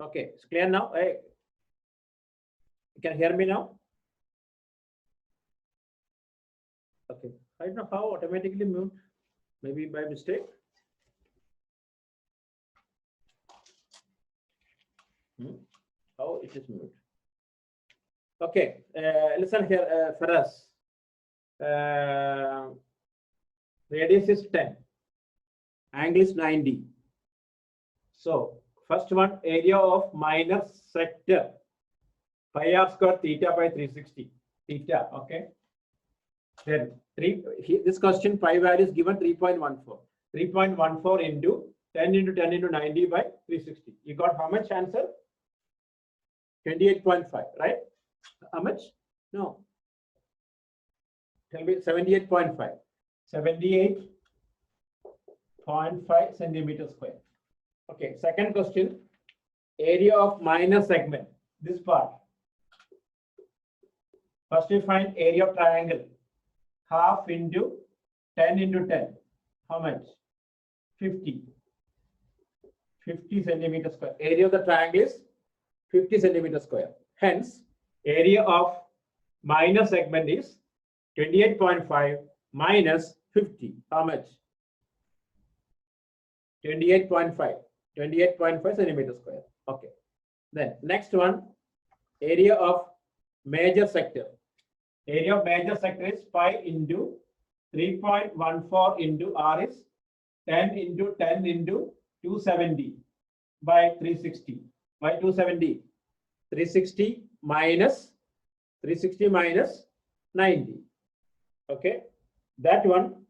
Okay, it's clear now. Hey, you can hear me now? Okay, I don't know how automatically mute, maybe by mistake. How it is mute. Okay, listen here, for us. Radius is 10, angle is 90. So first one, area of minor sector, pi r square theta by 360. Theta, okay. Then this question pi value is given 3.14. 3.14 into 10 into 10 into 90 by 360. You got how much answer? 28.5, right? How much? No. Tell me 78.5. 78.5 centimeter square. Okay, second question. Area of minor segment. This part. First we find area of triangle. Half into 10 into 10. How much? 50. 50 centimeter square. Area of the triangle is 50 centimeter square. Hence, area of minor segment is 28.5 minus 50. How much? 28.5. 28.5 centimeter square. Okay. Then next one, area of major sector. Area of major sector is pi into 3.14 into r is 10 into 10 into 270 by 360. By 270. 360 minus 90. Okay. That one,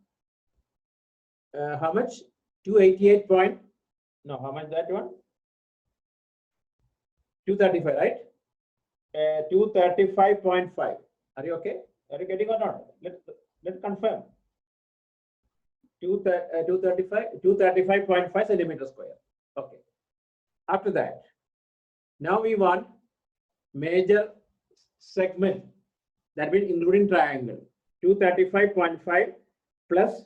how much? 288 point. No, how much that one? 235, right? 235.5. Are you okay? Are you getting or not? Let's confirm. 235.5 centimeter square. Okay. After that, now we want major segment. That means including triangle. 235.5 plus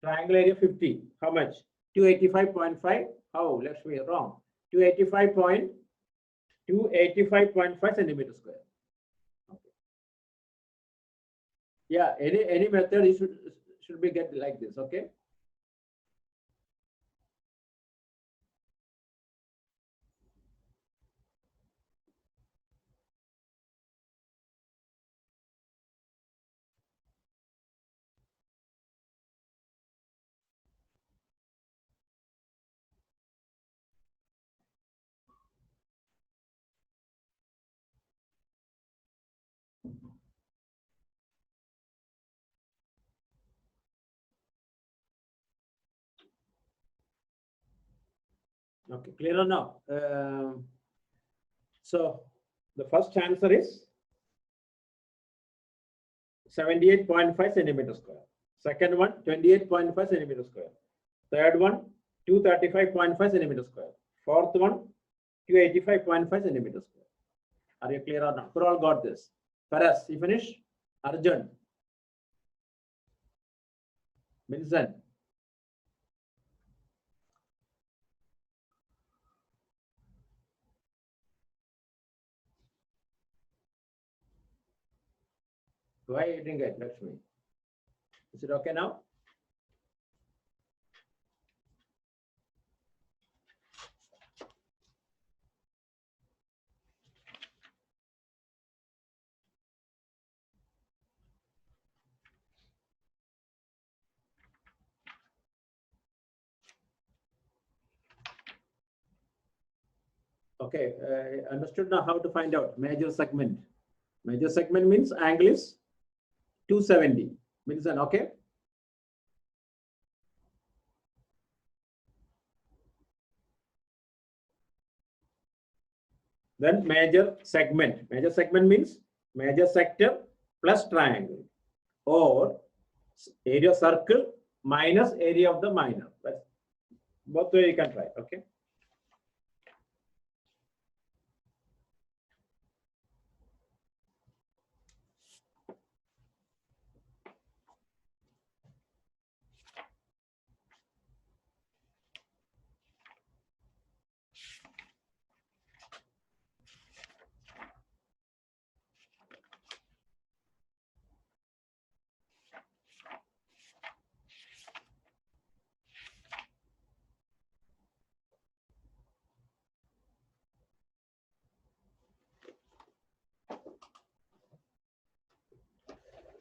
triangle area 50. How much? 285.5. Oh, let's be wrong. 285.5 centimeter square. Okay. Yeah, any method you should be get like this. Okay. Okay, clear or now? So the first answer is 78.5 centimeter square. Second one, 28.5 centimeter square. Third one, 235.5 centimeter square. Fourth one, 285.5 centimeter square. Are you clear or not? Who all got this? Paras, you finish? Arjun. Vincent. Why you didn't get Lakshmi? Is it okay now? Okay, understood now how to find out major segment. Major segment means angle is 270. Means okay. Then major segment. Major segment means major sector plus triangle, or area circle minus area of the minor. That's both way you can try. Okay.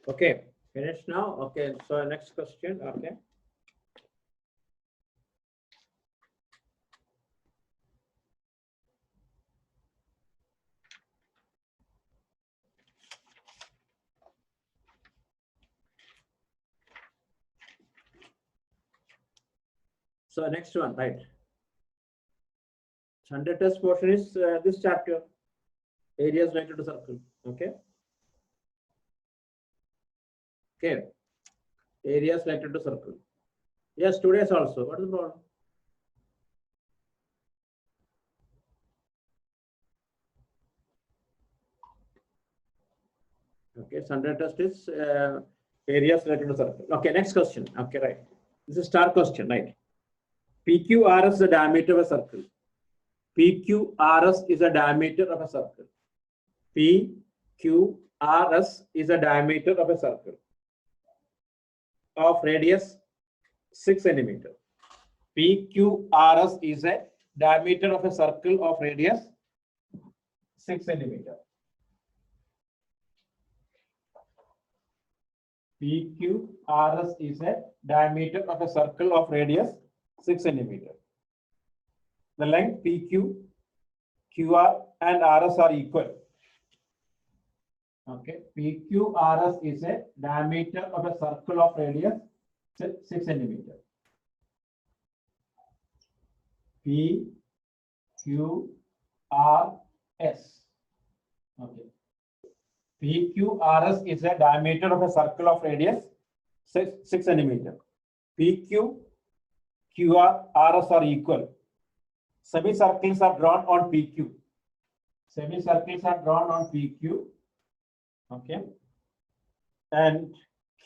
Okay, finished now. Okay, so next question. Okay. So next one, right? Standard test portion is this chapter, areas related to circle. Okay. Okay. Areas related to circle. Yes, today's also. What is the problem? Okay, standard test is areas related to circle. Okay, next question. Okay, right. This is star question, right? PQRS is the diameter of a circle. PQRS is the diameter of a circle. PQRS is the diameter of a circle of radius 6 centimeter. PQRS is a diameter of a circle of radius 6 centimeter. PQRS is a diameter of a circle of radius 6 centimeter. The length PQ, QR and RS are equal. Okay, PQRS is a diameter of a circle of radius 6 centimeter. PQRS. Okay. PQRS is a diameter of a circle of radius 6 centimeter. PQ, QR, RS are equal. Semicircles are drawn on PQ. Semicircles are drawn on PQ. Okay. And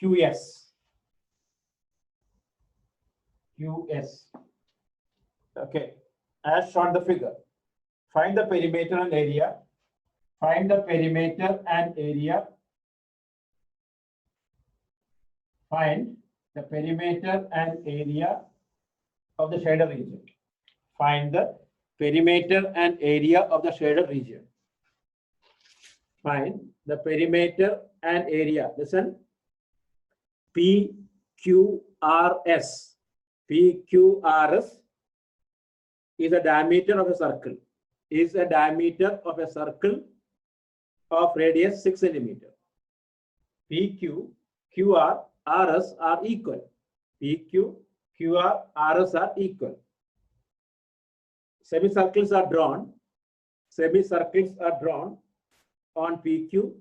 QS. QS. Okay. As shown the figure. Find the perimeter and area. Find the perimeter and area. Find the perimeter and area of the shaded region. Find the perimeter and area of the shaded region. Find the perimeter and area. Listen. PQRS. PQRS is a diameter of a circle. Is a diameter of a circle of radius 6 centimeter. PQ, QR, RS are equal. PQ, QR, RS are equal. Semicircles are drawn. Semicircles are drawn on PQ.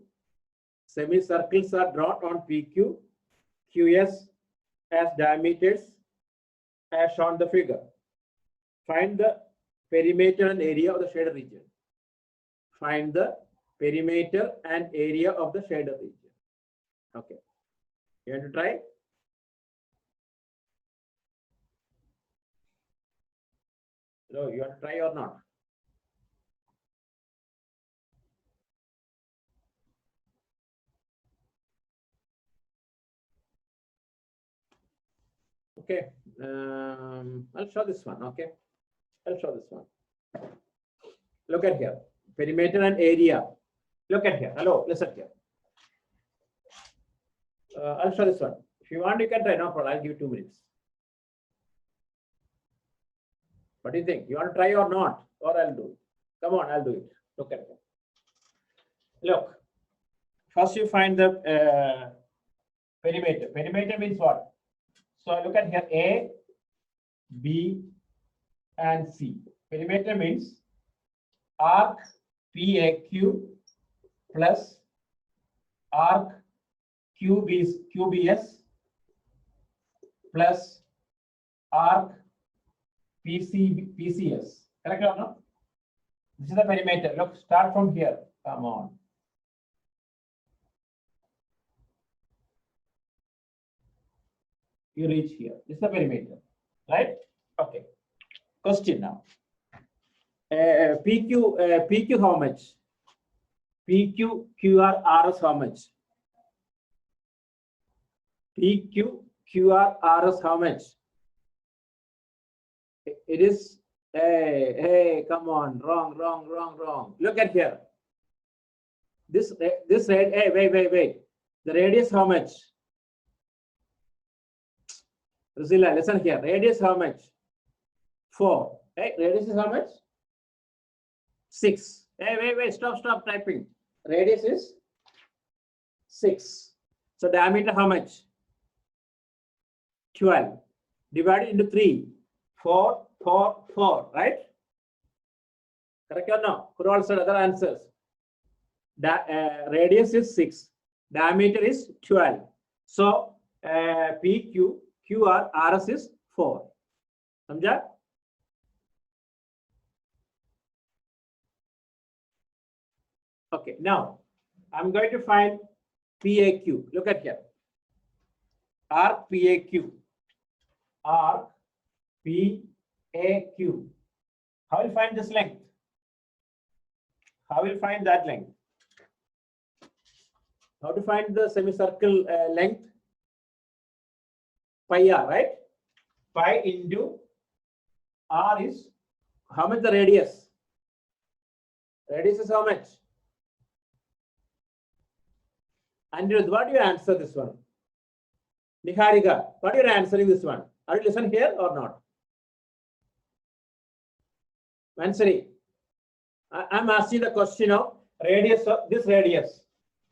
Semicircles are drawn on PQ. QS as diameters as shown the figure. Find the perimeter and area of the shaded region. Find the perimeter and area of the shaded region. Okay. You want to try? No, you want to try or not? Okay. I'll show this one. Okay. I'll show this one. Look at here. Perimeter and area. Look at here. Hello, listen here. I'll show this one. If you want, you can try. No problem. I'll give you 2 minutes. What do you think? You want to try or not? Or I'll do it. Come on, I'll do it. Look at it. Look. First, you find the perimeter. Perimeter means what? So look at here. A, B, and C. Perimeter means arc PAQ plus arc QBS plus arc PCS. Correct or no? This is the perimeter. Look, start from here. Come on. You reach here. This is the perimeter. Right? Okay. Question now. PQ how much? PQ, QR, RS how much? PQ, QR, RS how much? It is, hey, come on, wrong. Look at here. This red, hey, wait. The radius how much? Priscilla, listen here. Radius how much? 4. Right? Radius is how much? 6. Hey, wait, stop typing. Radius is 6. So diameter how much? 12. Divided into 3. 4, 4, 4, right? Correct or no? Could also other answers. Radius is 6. Diameter is 12. So PQ, QR, RS is 4. Samjha? Okay, now I'm going to find PAQ. Look at here. Arc PAQ. Arc PAQ. How will find this length? How will find that length? How to find the semicircle length? Pi r, right? Pi into r is how much the radius? Radius is how much? Anirudh, what do you answer this one? Niharika, what are you answering this one? Are you listening here or not? Mansari, I'm asking the question of radius of this radius,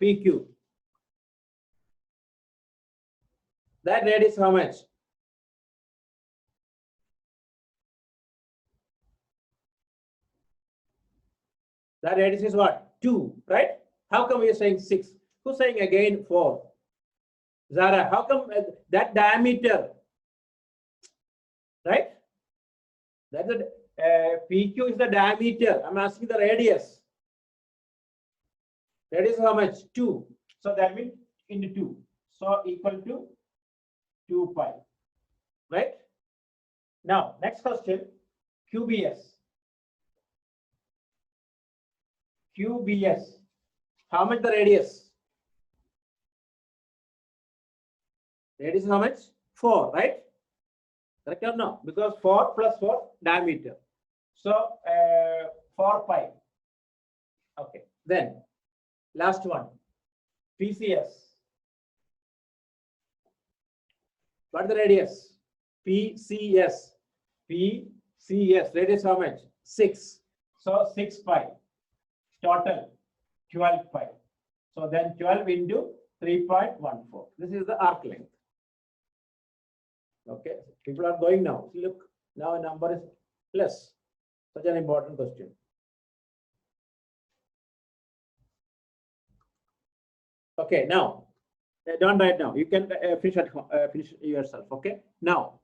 PQ. That radius how much? That radius is what? 2, right? How come we are saying 6? Who's saying again 4? Zara, how come that diameter, right? That's the PQ is the diameter. I'm asking the radius. Radius how much? 2. So that means into 2. So equal to 2 pi. Right? Now, next question. QBS. QBS. How much the radius? Radius is how much? 4, right? Correct or no? Because 4 plus 4 diameter. So 4 pi. Okay. Then last one. PCS. What is the radius? PCS. PCS. Radius how much? 6. So 6 pi. Total 12 pi. So then 12 into 3.14. This is the arc length. Okay. People are going now. Look, now a number is plus. Such an important question. Okay. Now, don't write now. You can finish at finish yourself. Okay. Now,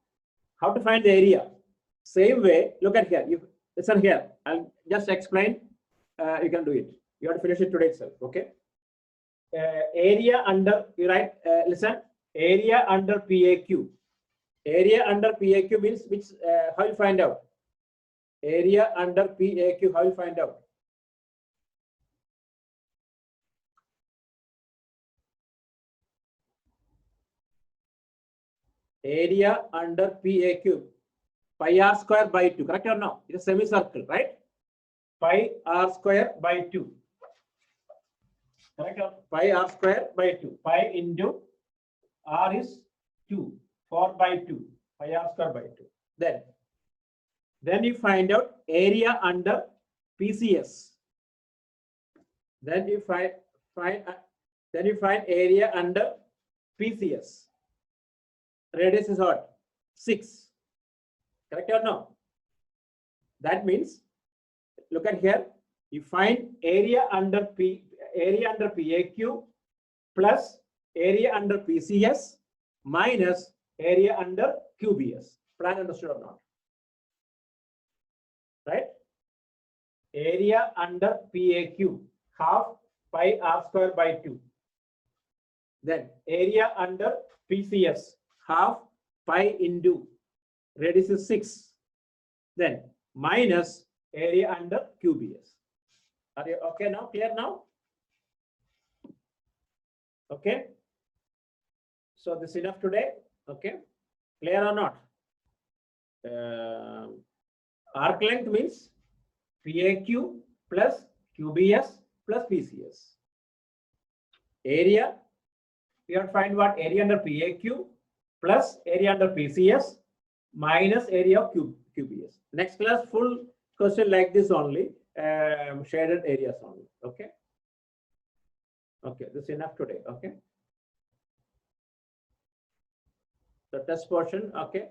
how to find the area? Same way. Look at here. You listen here. I'll just explain. You can do it. You have to finish it today itself. Okay. Area under, you write, listen, area under PAQ. Area under PAQ means which, how you find out? Area under PAQ, how you find out? Area under PAQ, pi r square by 2, correct or no? It's a semicircle, right? Pi r square by 2. Correct? Pi r square by 2. Pi into r is 2. 4 by 2. Pi r square by 2. Then you find out area under PCS. Then you find area under PCS. Radius is what? 6. Correct or no? That means, look at here. You find area under PAQ plus area under PCS minus area under QBS. Plan understood or not? Right? Area under PAQ, half pi r square by 2. Then area under PCS, half pi into radius is 6. Then minus area under QBS. Are you okay now? Clear now? Okay. So this is enough today. Okay. Clear or not? Arc length means PAQ plus QBS plus PCS. Area we have to find what area under PAQ plus area under PCS minus area of QPS. Next class, full question like this only, shaded areas only. Okay. Okay, this is enough today. Okay. The test portion. Okay.